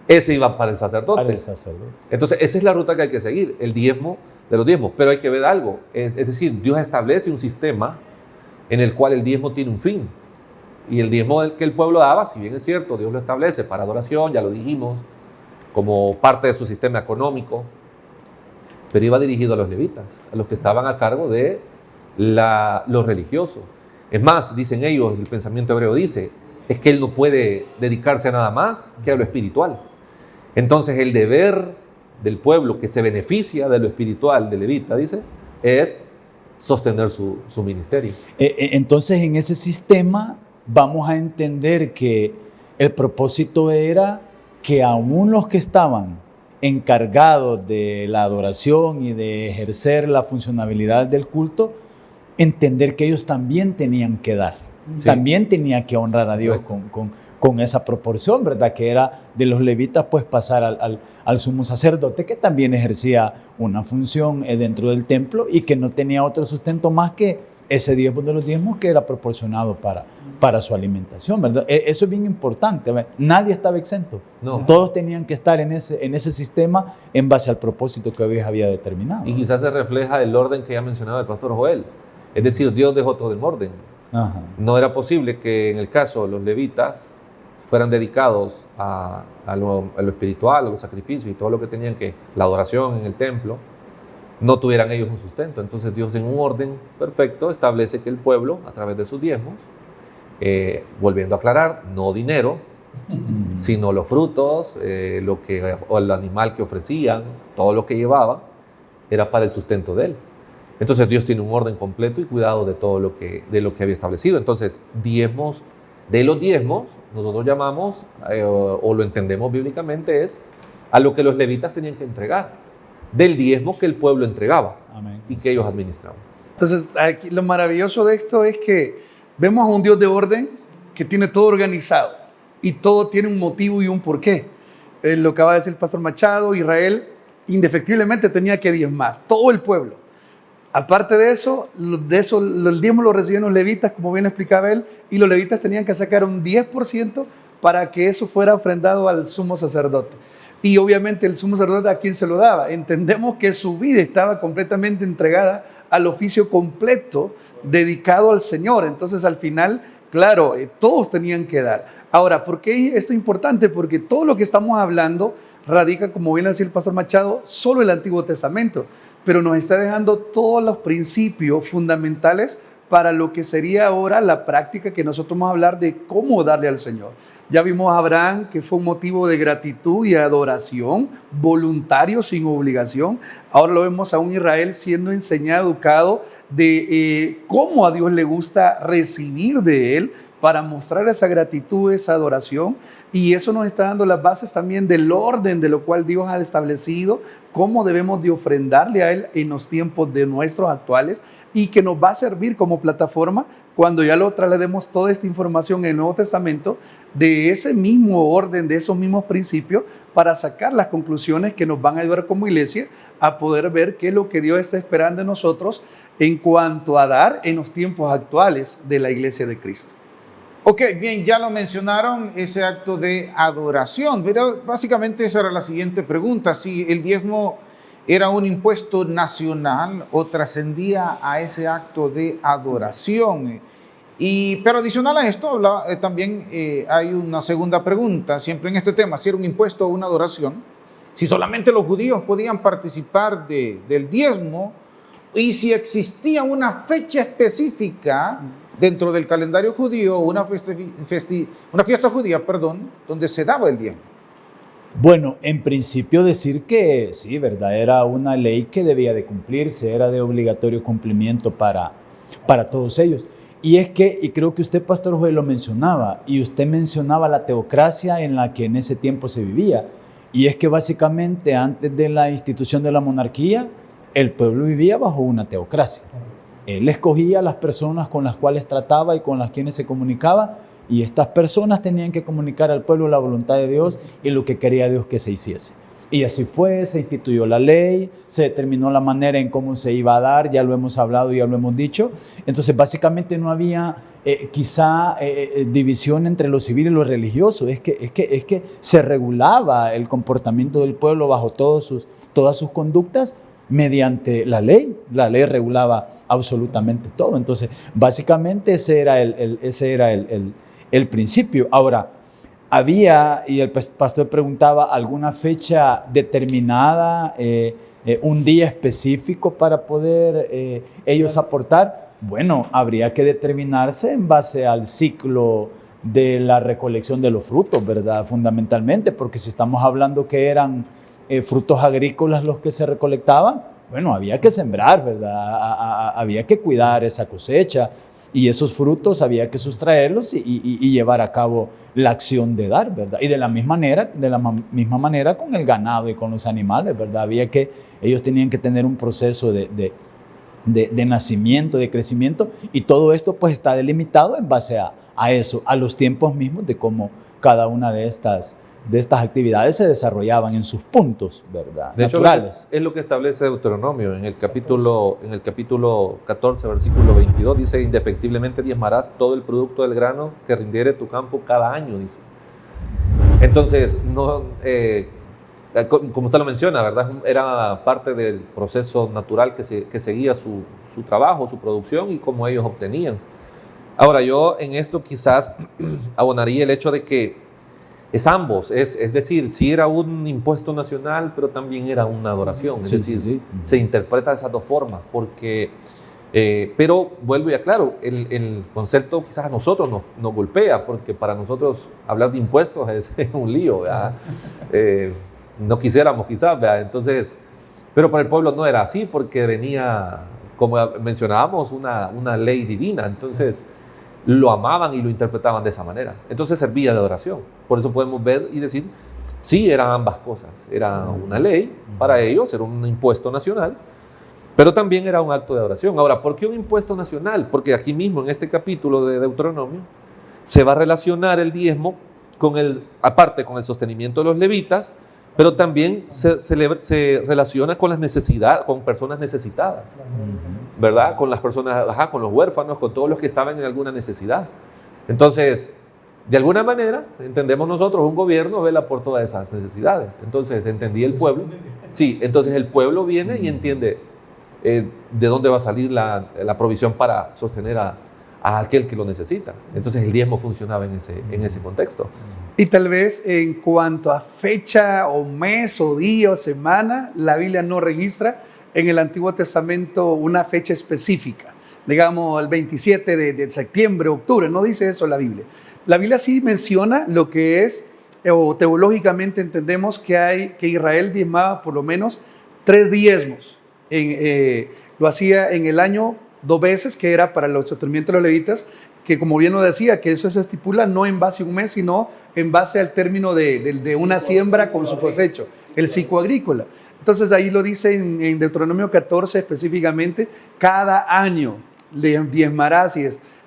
ese iba para el sacerdote. Para el sacerdote. Entonces, esa es la ruta que hay que seguir, el diezmo de los diezmos. Pero hay que ver algo, es decir, Dios establece un sistema en el cual el diezmo tiene un fin. Y el diezmo que el pueblo daba, si bien es cierto, Dios lo establece para adoración, ya lo dijimos, como parte de su sistema económico, pero iba dirigido a los levitas, a los que estaban a cargo de lo religioso. Es más, dicen ellos, el pensamiento hebreo dice, es que él no puede dedicarse a nada más que a lo espiritual. Entonces el deber del pueblo que se beneficia de lo espiritual del levita, dice, es sostener su ministerio. Entonces, en ese sistema vamos a entender que el propósito era que aún los que estaban encargados de la adoración y de ejercer la funcionalidad del culto, entender que ellos también tenían que dar, sí, también tenían que honrar a Dios con esa proporción, ¿verdad? Que era de los levitas pues pasar al sumo sacerdote, que también ejercía una función dentro del templo y que no tenía otro sustento más que ese diezmo de los diezmos que era proporcionado para su alimentación, ¿verdad? Eso es bien importante, ¿verdad? Nadie estaba exento. No. Todos tenían que estar en ese sistema en base al propósito que Dios había determinado. Y quizás se refleja el orden que ya mencionaba el pastor Joel. Es decir, Dios dejó todo en orden. Ajá. No era posible que en el caso los levitas fueran dedicados a lo espiritual, a los sacrificios y todo lo que tenían que, la adoración en el templo, no tuvieran ellos un sustento. Entonces Dios en un orden perfecto establece que el pueblo, a través de sus diezmos, volviendo a aclarar, no dinero, sino los frutos, o el animal que ofrecían, todo lo que llevaban, era para el sustento de él. Entonces Dios tiene un orden completo y cuidado de todo lo que había establecido. Entonces, diezmos, de los diezmos, nosotros llamamos, o lo entendemos bíblicamente, es a lo que los levitas tenían que entregar, del diezmo que el pueblo entregaba. Amén. Y que ellos administraban. Entonces, aquí, lo maravilloso de esto es que vemos a un Dios de orden que tiene todo organizado y todo tiene un motivo y un porqué. Lo acaba de decir el pastor Machado, Israel indefectiblemente tenía que diezmar, todo el pueblo. Aparte de eso, el diezmo lo recibían los levitas, como bien explicaba él, y los levitas tenían que sacar un 10% para que eso fuera ofrendado al sumo sacerdote. Y obviamente el sumo sacerdote, ¿a quién se lo daba? Entendemos que su vida estaba completamente entregada al oficio completo, dedicado al Señor. Entonces, al final, claro, todos tenían que dar. Ahora, ¿por qué esto es importante? Porque todo lo que estamos hablando radica, como bien decía el pastor Machado, solo el Antiguo Testamento, pero nos está dejando todos los principios fundamentales para lo que sería ahora la práctica que nosotros vamos a hablar de cómo darle al Señor. Ya vimos a Abraham, que fue un motivo de gratitud y adoración, voluntario, sin obligación. Ahora lo vemos a un Israel siendo enseñado, educado de cómo a Dios le gusta recibir de Él para mostrar esa gratitud, esa adoración. Y eso nos está dando las bases también del orden de lo cual Dios ha establecido, cómo debemos de ofrendarle a Él en los tiempos de nuestros actuales y que nos va a servir como plataforma cuando ya lo traslademos toda esta información en el Nuevo Testamento de ese mismo orden, de esos mismos principios para sacar las conclusiones que nos van a ayudar como iglesia a poder ver qué es lo que Dios está esperando de nosotros en cuanto a dar en los tiempos actuales de la iglesia de Cristo. Ok, bien, ya lo mencionaron, ese acto de adoración, pero básicamente esa era la siguiente pregunta, si el diezmo ¿Era un impuesto nacional o trascendía a ese acto de adoración? Pero adicional a esto, también hay una segunda pregunta, siempre en este tema, si era un impuesto o una adoración, si solamente los judíos podían participar del diezmo, y si existía una fecha específica dentro del calendario judío, una fiesta judía, donde se daba el diezmo. Bueno, en principio decir que sí, ¿verdad? Era una ley que debía de cumplirse, era de obligatorio cumplimiento para todos ellos. Y creo que usted, Pastor Joel, lo mencionaba, y usted mencionaba la teocracia en la que en ese tiempo se vivía. Y es que básicamente antes de la institución de la monarquía, el pueblo vivía bajo una teocracia. Él escogía a las personas con las cuales trataba y con las quienes se comunicaba, y estas personas tenían que comunicar al pueblo la voluntad de Dios y lo que quería Dios que se hiciese. Y así fue, se instituyó la ley, se determinó la manera en cómo se iba a dar, ya lo hemos hablado, ya lo hemos dicho. Entonces, básicamente no había división entre lo civil y lo religioso. Es que se regulaba el comportamiento del pueblo bajo todas sus conductas mediante la ley. La ley regulaba absolutamente todo. Entonces, básicamente ese era el principio. Ahora, había, y el pastor preguntaba, ¿alguna fecha determinada, un día específico para poder ellos aportar? Bueno, habría que determinarse en base al ciclo de la recolección de los frutos, ¿verdad? Fundamentalmente, porque si estamos hablando que eran frutos agrícolas los que se recolectaban, bueno, había que sembrar, ¿verdad? Había que cuidar esa cosecha. Y esos frutos había que sustraerlos y llevar a cabo la acción de dar, ¿verdad? Y de la misma manera con el ganado y con los animales, ¿verdad? Ellos tenían que tener un proceso de nacimiento, de crecimiento, y todo esto pues está delimitado en base a eso, a los tiempos mismos de cómo cada una de estas actividades se desarrollaban en sus puntos, ¿verdad? De naturales. Hecho, es lo que establece Deuteronomio en el capítulo 14, versículo 22, dice: indefectiblemente diezmarás todo el producto del grano que rindiere tu campo cada año, dice. Entonces, como usted lo menciona, ¿verdad? Era parte del proceso natural que seguía su trabajo, su producción y cómo ellos obtenían. Ahora, yo en esto quizás abonaría el hecho de que es ambos, es decir, sí era un impuesto nacional, pero también era una adoración. Es decir, sí. Se interpreta de esas dos formas, porque, pero vuelvo y aclaro, el concepto quizás a nosotros nos golpea, porque para nosotros hablar de impuestos es un lío, ¿verdad? No quisiéramos quizás, ¿verdad? Entonces, pero para el pueblo no era así, porque venía, como mencionábamos, una ley divina. Entonces lo amaban y lo interpretaban de esa manera. Entonces servía de adoración. Por eso podemos ver y decir, sí, eran ambas cosas. Era una ley para ellos, era un impuesto nacional, pero también era un acto de adoración. Ahora, ¿por qué un impuesto nacional? Porque aquí mismo, en este capítulo de Deuteronomio, se va a relacionar el diezmo aparte con el sostenimiento de los levitas, pero también se relaciona con las necesidades, con personas necesitadas, ¿verdad? Con las personas, con los huérfanos, con todos los que estaban en alguna necesidad. Entonces, de alguna manera, entendemos nosotros, un gobierno vela por todas esas necesidades. Entonces, entendí el pueblo. Sí, entonces el pueblo viene y entiende de dónde va a salir la provisión para sostener a aquel que lo necesita. Entonces, el diezmo funcionaba en ese contexto. Y tal vez en cuanto a fecha o mes o día o semana, la Biblia no registra en el Antiguo Testamento una fecha específica. Digamos el 27 de septiembre, octubre, no dice eso la Biblia. La Biblia sí menciona lo que es, o teológicamente entendemos que Israel diezmaba por lo menos 3 diezmos. Lo hacía en el año 2 veces, que era para el sostenimiento de los levitas, que como bien lo decía, que eso se estipula no en base a un mes, sino en base al término de una siembra con su cosecho, el ciclo agrícola. Entonces ahí lo dice en Deuteronomio 14 específicamente, cada año le diezmarás.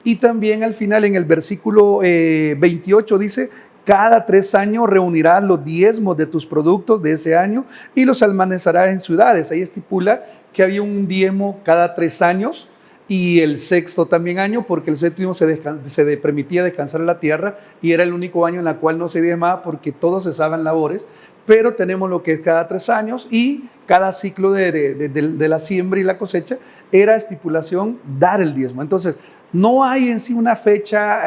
Y también al final en el versículo 28 dice, cada 3 años reunirás los diezmos de tus productos de ese año y los almacenarás en ciudades. Ahí estipula que había un diezmo cada 3 años, y el sexto también año, porque el séptimo se permitía descansar en la tierra y era el único año en el cual no se diezmaba porque todos cesaban labores. pero tenemos lo que es cada 3 años y cada ciclo de la siembra y la cosecha era estipulación dar el diezmo. Entonces, no hay en sí una fecha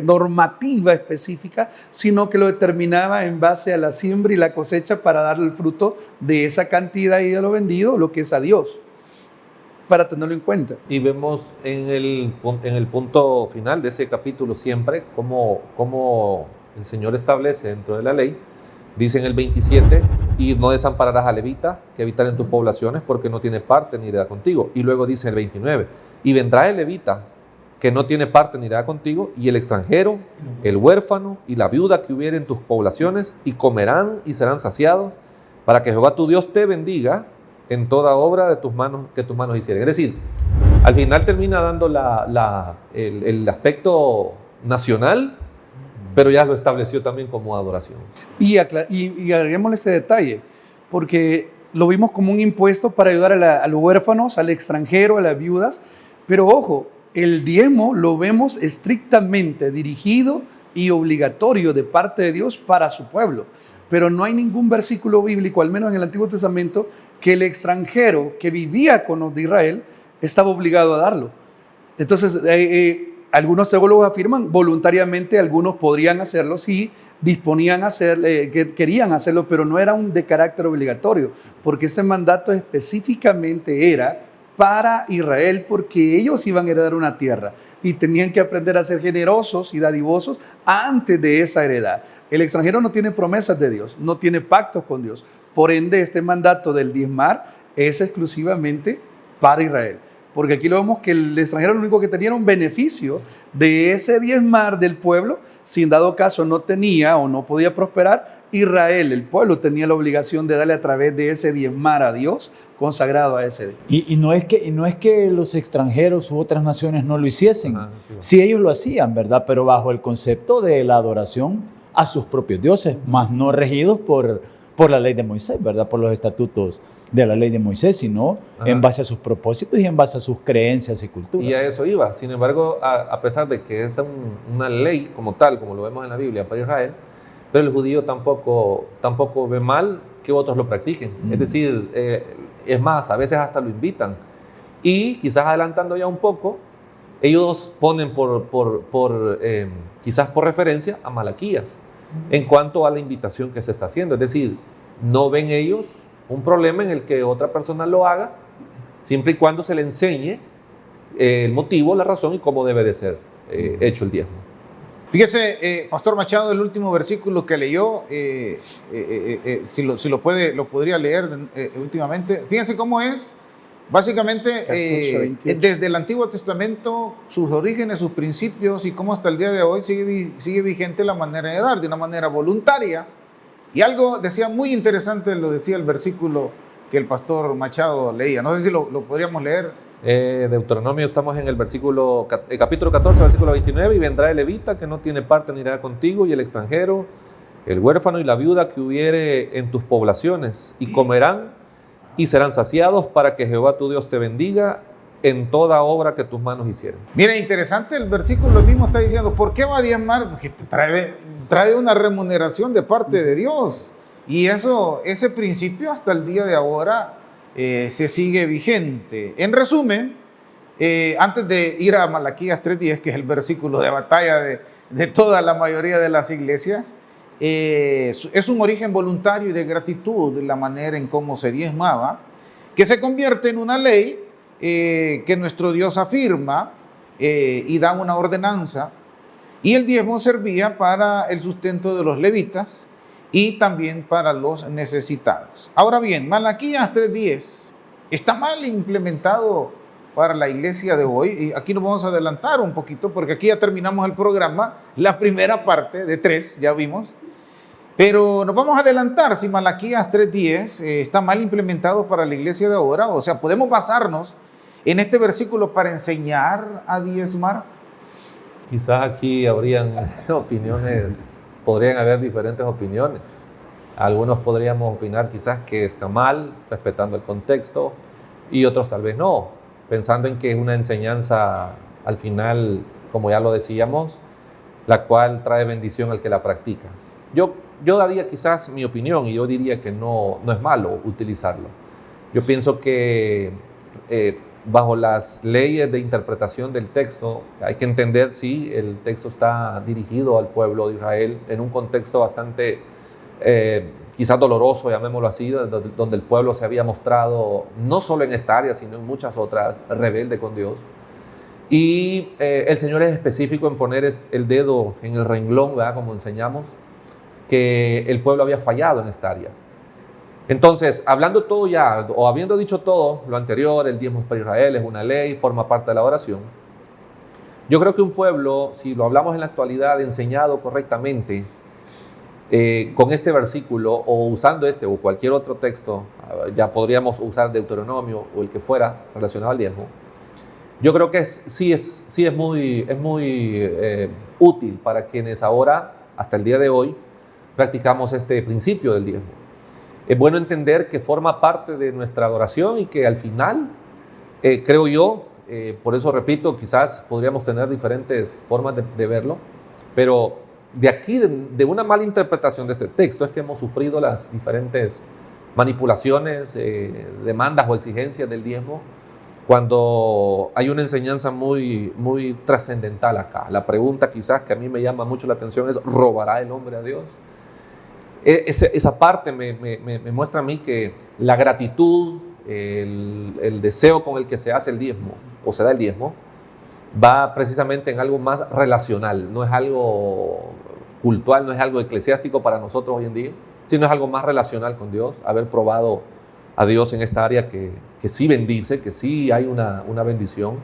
normativa específica, sino que lo determinaba en base a la siembra y la cosecha para darle el fruto de esa cantidad y de lo vendido, lo que es a Dios, para tenerlo en cuenta. Y vemos en el punto final de ese capítulo siempre cómo el Señor establece dentro de la ley, dice en el 27, y no desampararás a levita que habitan en tus poblaciones porque no tiene parte ni heredad contigo. Y luego dice en el 29, y vendrá el levita que no tiene parte ni heredad contigo, y el extranjero, el huérfano y la viuda que hubiere en tus poblaciones, y comerán y serán saciados, para que Jehová tu Dios te bendiga en toda obra de tus manos que tus manos hicieren. Es decir, al final termina dando el aspecto nacional, pero ya lo estableció también como adoración. Y agreguémosle este detalle, porque lo vimos como un impuesto para ayudar a los huérfanos, al extranjero, a las viudas, pero ojo, el diezmo lo vemos estrictamente dirigido y obligatorio de parte de Dios para su pueblo, pero no hay ningún versículo bíblico, al menos en el Antiguo Testamento, que el extranjero que vivía con los de Israel estaba obligado a darlo. Entonces, algunos teólogos afirman voluntariamente, algunos podrían hacerlo si disponían a hacerlo, querían hacerlo, pero no era de carácter obligatorio, porque este mandato específicamente era para Israel, porque ellos iban a heredar una tierra y tenían que aprender a ser generosos y dadivosos antes de esa heredad. El extranjero no tiene promesas de Dios, no tiene pactos con Dios, por ende este mandato del diezmar es exclusivamente para Israel. Porque aquí lo vemos que el extranjero lo único que tenía era un beneficio de ese diezmar del pueblo, si en dado caso no tenía o no podía prosperar, Israel, el pueblo, tenía la obligación de darle a través de ese diezmar a Dios consagrado a ese Dios. Y no es que los extranjeros u otras naciones no lo hiciesen, sí ellos lo hacían, ¿verdad? Pero bajo el concepto de la adoración a sus propios dioses, más no regidos por la ley de Moisés, ¿verdad? Por los estatutos de la ley de Moisés, sino en base a sus propósitos y en base a sus creencias y culturas. Y a eso iba. Sin embargo, a pesar de que es una ley como tal, como lo vemos en la Biblia para Israel, pero el judío tampoco ve mal que otros lo practiquen. Es decir, es más, a veces hasta lo invitan. Y quizás adelantando ya un poco, ellos ponen quizás por referencia a Malaquías en cuanto a la invitación que se está haciendo. Es decir, no ven ellos un problema en el que otra persona lo haga, siempre y cuando se le enseñe el motivo, la razón y cómo debe de ser hecho el diezmo. Fíjese, Pastor Machado, el último versículo que leyó, si lo podría leer últimamente. Fíjense cómo es. Básicamente, desde el Antiguo Testamento, sus orígenes, sus principios y cómo hasta el día de hoy sigue vigente la manera de dar, de una manera voluntaria. Y algo decía muy interesante, lo decía el versículo que el Pastor Machado leía. No sé si lo podríamos leer. Deuteronomio, estamos en el capítulo 14, versículo 29, y vendrá el levita que no tiene parte ni heredad contigo, y el extranjero, el huérfano y la viuda que hubiere en tus poblaciones, y comerán y serán saciados, para que Jehová tu Dios te bendiga en toda obra que tus manos hicieren. Mira, interesante, el versículo mismo está diciendo, ¿por qué va a diezmar? Porque trae una remuneración de parte de Dios. Y ese principio hasta el día de ahora se sigue vigente. En resumen, antes de ir a Malaquías 3:10, que es el versículo de batalla de toda la mayoría de las iglesias, es un origen voluntario y de gratitud la manera en cómo se diezmaba, que se convierte en una ley que nuestro Dios afirma y da una ordenanza, y el diezmo servía para el sustento de los levitas y también para los necesitados. Ahora bien, Malaquías 3:10 está mal implementado para la iglesia de hoy, y aquí nos vamos a adelantar un poquito porque aquí ya terminamos el programa, la primera parte de 3, ya vimos, pero nos vamos a adelantar si Malaquías 3:10 está mal implementado para la iglesia de ahora. O sea, podemos basarnos en este versículo para enseñar a diezmar. Quizás aquí habrían podrían haber diferentes opiniones. Algunos podríamos opinar quizás que está mal, respetando el contexto, y otros tal vez no, pensando en que es una enseñanza al final, como ya lo decíamos, la cual trae bendición al que la practica. Yo yo daría quizás mi opinión y yo diría que no es malo utilizarlo. Yo pienso que bajo las leyes de interpretación del texto hay que entender si el texto está dirigido al pueblo de Israel en un contexto bastante quizás doloroso, llamémoslo así, donde el pueblo se había mostrado no solo en esta área sino en muchas otras rebelde con Dios. Y el Señor es específico en poner el dedo en el renglón, ¿verdad? Como enseñamos, que el pueblo había fallado en esta área. Entonces, hablando todo ya, o habiendo dicho todo lo anterior, el diezmo para Israel es una ley, forma parte de la oración. Yo creo que un pueblo, si lo hablamos en la actualidad, enseñado correctamente, con este versículo, o usando este o cualquier otro texto, ya podríamos usar Deuteronomio o el que fuera relacionado al diezmo. Yo creo que sí es muy útil para quienes ahora, hasta el día de hoy, practicamos este principio del diezmo. Es bueno entender que forma parte de nuestra adoración y que al final, creo yo, por eso repito, quizás podríamos tener diferentes formas de verlo, pero de aquí, de una mala interpretación de este texto, es que hemos sufrido las diferentes manipulaciones, demandas o exigencias del diezmo, cuando hay una enseñanza muy trascendental acá. La pregunta quizás que a mí me llama mucho la atención es: ¿robará el hombre a Dios? Esa parte me muestra a mí que la gratitud, el deseo con el que se hace el diezmo, o se da el diezmo, va precisamente en algo más relacional. No es algo cultural, no es algo eclesiástico para nosotros hoy en día, sino es algo más relacional con Dios, haber probado a Dios en esta área que sí bendice, que sí hay una bendición,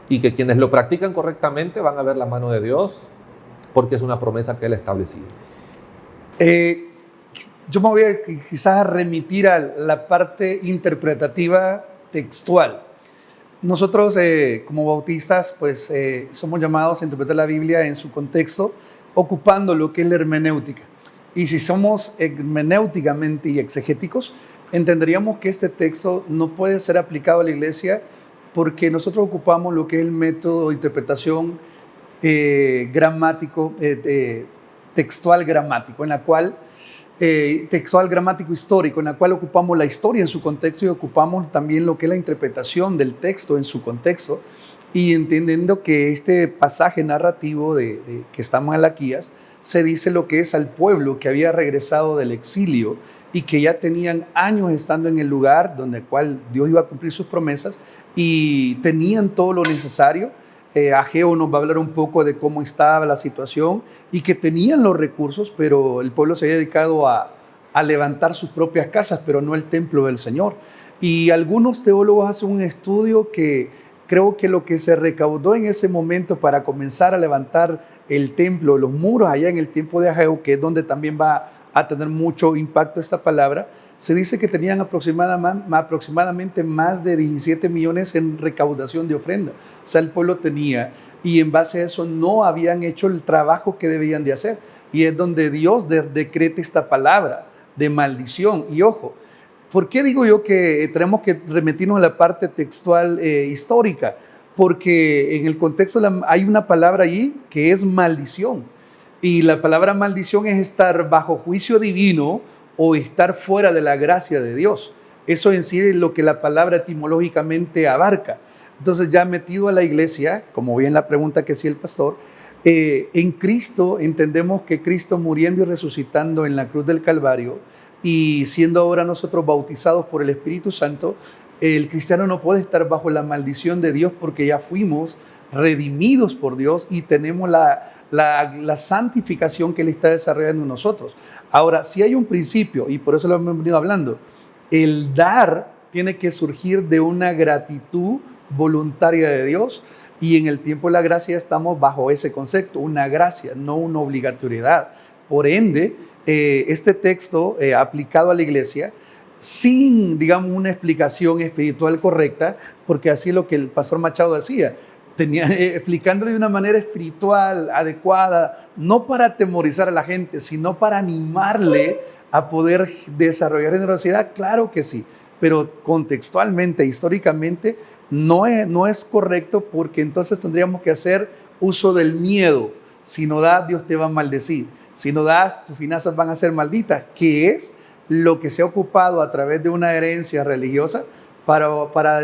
y que quienes lo practican correctamente van a ver la mano de Dios, porque es una promesa que Él ha establecido. Yo me voy a quizás remitir a la parte interpretativa textual. Nosotros como bautistas pues somos llamados a interpretar la Biblia en su contexto, ocupando lo que es la hermenéutica. Y si somos hermenéuticamente y exegéticos, entenderíamos que este texto no puede ser aplicado a la iglesia porque nosotros ocupamos lo que es el método de interpretación gramático, textual gramático, en la cual textual gramático histórico, en la cual ocupamos la historia en su contexto y ocupamos también lo que es la interpretación del texto en su contexto, y entendiendo que este pasaje narrativo que está en Malaquías se dice lo que es al pueblo que había regresado del exilio y que ya tenían años estando en el lugar donde el cual Dios iba a cumplir sus promesas y tenían todo lo necesario. Ageo nos va a hablar un poco de cómo estaba la situación y que tenían los recursos, pero el pueblo se había dedicado a levantar sus propias casas, pero no el templo del Señor. Y algunos teólogos hacen un estudio que creo que lo que se recaudó en ese momento para comenzar a levantar el templo, los muros allá en el tiempo de Ageo, que es donde también va a tener mucho impacto esta palabra, se dice que tenían aproximadamente más de 17 millones en recaudación de ofrenda. O sea, el pueblo tenía, y en base a eso no habían hecho el trabajo que debían de hacer. Y es donde Dios decreta esta palabra de maldición. Y ojo, ¿por qué digo yo que tenemos que remitirnos a la parte textual histórica? Porque en el contexto hay una palabra allí que es maldición. Y la palabra maldición es estar bajo juicio divino o estar fuera de la gracia de Dios. Eso en sí es lo que la palabra etimológicamente abarca. Entonces, ya metido a la iglesia, como bien la pregunta que hacía el pastor, en Cristo entendemos que Cristo muriendo y resucitando en la cruz del Calvario y siendo ahora nosotros bautizados por el Espíritu Santo, el cristiano no puede estar bajo la maldición de Dios porque ya fuimos redimidos por Dios y tenemos la santificación que Él está desarrollando en nosotros. Ahora, si hay un principio, y por eso lo hemos venido hablando, el dar tiene que surgir de una gratitud voluntaria de Dios, y en el tiempo de la gracia estamos bajo ese concepto, una gracia, no una obligatoriedad. Por ende, este texto aplicado a la iglesia, sin, digamos, una explicación espiritual correcta, porque así es lo que el pastor Machado decía, explicándolo de una manera espiritual adecuada, no para atemorizar a la gente, sino para animarle a poder desarrollar generosidad. Claro que sí, pero contextualmente, históricamente, no es correcto, porque entonces tendríamos que hacer uso del miedo. Si no das, Dios te va a maldecir. Si no das, tus finanzas van a ser malditas, que es lo que se ha ocupado a través de una herencia religiosa para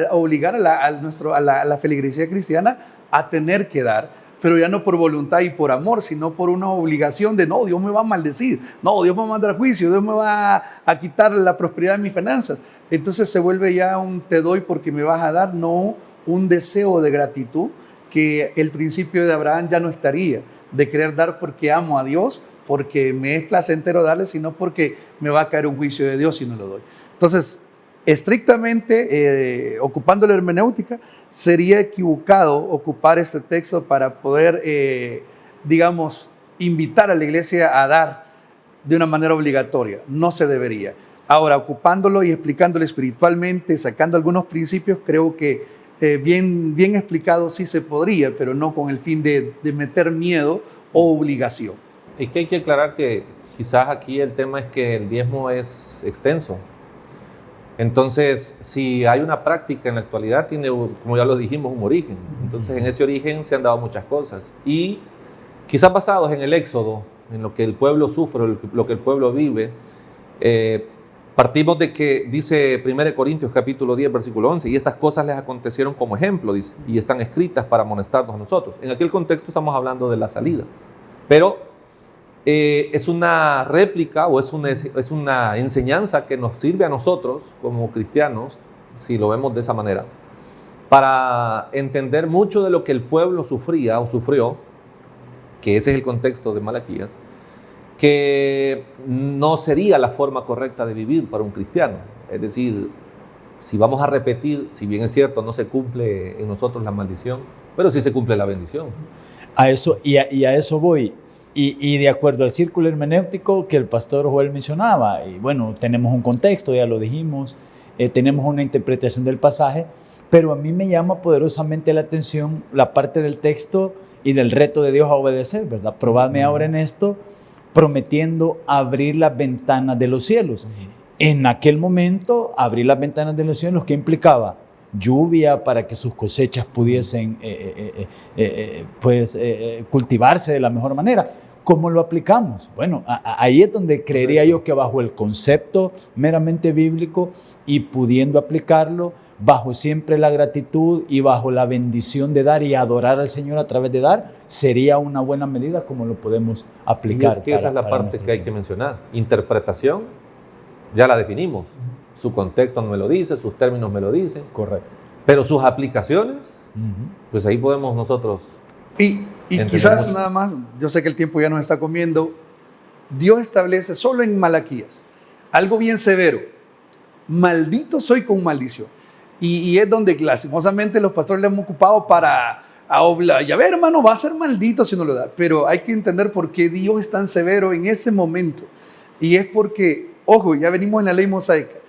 obligar a la feligresía cristiana a tener que dar, pero ya no por voluntad y por amor, sino por una obligación de no, Dios me va a maldecir, no, Dios me va a mandar juicio, Dios me va a quitar la prosperidad de mis finanzas. Entonces se vuelve ya un te doy porque me vas a dar, no un deseo de gratitud, que el principio de Abraham ya no estaría, de querer dar porque amo a Dios, porque me es placentero darle, sino porque me va a caer un juicio de Dios si no lo doy. Entonces, estrictamente, ocupando la hermenéutica, sería equivocado ocupar este texto para poder, digamos, invitar a la iglesia a dar de una manera obligatoria. No se debería. Ahora, ocupándolo y explicándolo espiritualmente, sacando algunos principios, creo que bien explicado sí se podría, pero no con el fin de meter miedo o obligación. Es que hay que aclarar que quizás aquí el tema es que el diezmo es extenso. Entonces, si hay una práctica en la actualidad, tiene, como ya lo dijimos, un origen. Entonces, en ese origen se han dado muchas cosas. Y quizás basados en el Éxodo, en lo que el pueblo sufre, lo que el pueblo vive, partimos de que dice 1 Corintios capítulo 10, versículo 11, y estas cosas les acontecieron como ejemplo, dice, y están escritas para amonestarnos a nosotros. En aquel contexto estamos hablando de la salida. Pero es una réplica o es una enseñanza que nos sirve a nosotros como cristianos, si lo vemos de esa manera, para entender mucho de lo que el pueblo sufría o sufrió, que ese es el contexto de Malaquías, que no sería la forma correcta de vivir para un cristiano. Es decir, si vamos a repetir, si bien es cierto, no se cumple en nosotros la maldición, pero sí se cumple la bendición. A eso, y a eso voy. Y de acuerdo al círculo hermenéutico que el pastor Joel mencionaba, y bueno, tenemos un contexto, ya lo dijimos, tenemos una interpretación del pasaje, pero a mí me llama poderosamente la atención la parte del texto y del reto de Dios a obedecer, ¿verdad? Probadme ahora en esto, prometiendo abrir las ventanas de los cielos. En aquel momento, abrir las ventanas de los cielos, ¿qué implicaba? Lluvia para que sus cosechas pudiesen cultivarse de la mejor manera. ¿Cómo lo aplicamos? Bueno, ahí es donde creería yo que bajo el concepto meramente bíblico y pudiendo aplicarlo, bajo siempre la gratitud y bajo la bendición de dar y adorar al Señor a través de dar, sería una buena medida como lo podemos aplicar. Y es que esa es la parte que hay que mencionar. Interpretación, ya la definimos. Su contexto no me lo dice, sus términos me lo dicen. Correcto. Pero sus aplicaciones, pues ahí podemos nosotros... Y quizás nada más, yo sé que el tiempo ya nos está comiendo, Dios establece solo en Malaquías algo bien severo: maldito soy con maldición. Y es donde lastimosamente los pastores le hemos ocupado para hablar, ya ver, hermano, va a ser maldito si no lo da. Pero hay que entender por qué Dios es tan severo en ese momento. Y es porque, ojo, ya venimos en la ley mosaica,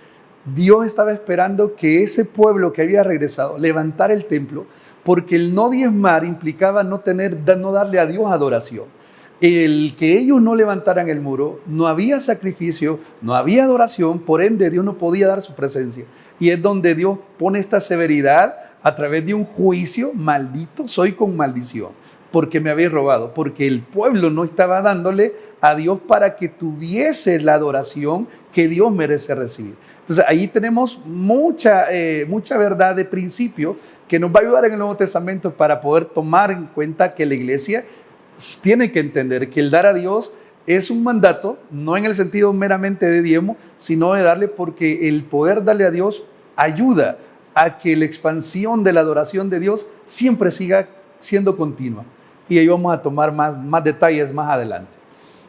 Dios estaba esperando que ese pueblo que había regresado levantara el templo, porque el no diezmar implicaba no darle a Dios adoración. El que ellos no levantaran el muro, no había sacrificio, no había adoración, por ende Dios no podía dar su presencia. Y es donde Dios pone esta severidad a través de un juicio: maldito soy con maldición, porque me habéis robado, porque el pueblo no estaba dándole a Dios para que tuviese la adoración que Dios merece recibir. Entonces ahí tenemos mucha verdad de principio que nos va a ayudar en el Nuevo Testamento para poder tomar en cuenta que la iglesia tiene que entender que el dar a Dios es un mandato, no en el sentido meramente de diezmo, sino de darle, porque el poder darle a Dios ayuda a que la expansión de la adoración de Dios siempre siga siendo continua. Y ahí vamos a tomar más detalles más adelante.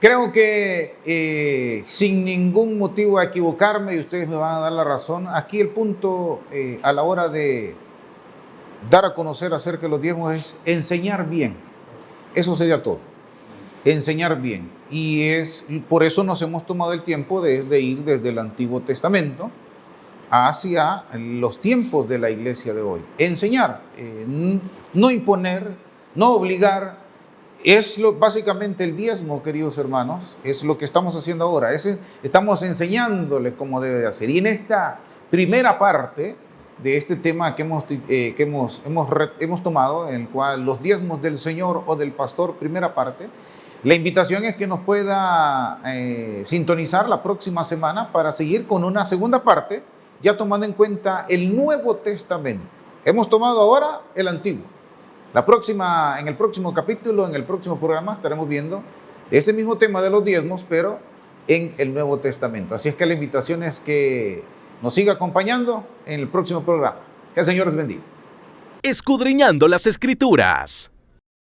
Creo que sin ningún motivo a equivocarme, y ustedes me van a dar la razón, aquí el punto a la hora de dar a conocer acerca de los diezmos es enseñar bien. Eso sería todo. Enseñar bien. Y por eso nos hemos tomado el tiempo de ir desde el Antiguo Testamento hacia los tiempos de la iglesia de hoy. Enseñar, no imponer, no obligar. Básicamente el diezmo, queridos hermanos, es lo que estamos haciendo ahora. Estamos enseñándole cómo debe de hacer. Y en esta primera parte de este tema que hemos tomado, en el cual los diezmos del Señor o del pastor, primera parte, La invitación es que nos pueda sintonizar la próxima semana para seguir con una segunda parte, ya tomando en cuenta el Nuevo Testamento. Hemos tomado ahora el Antiguo. En el próximo capítulo, en el próximo programa, estaremos viendo este mismo tema de los diezmos, pero en el Nuevo Testamento. Así es que la invitación es que nos siga acompañando en el próximo programa. Que el Señor les bendiga. Escudriñando las Escrituras.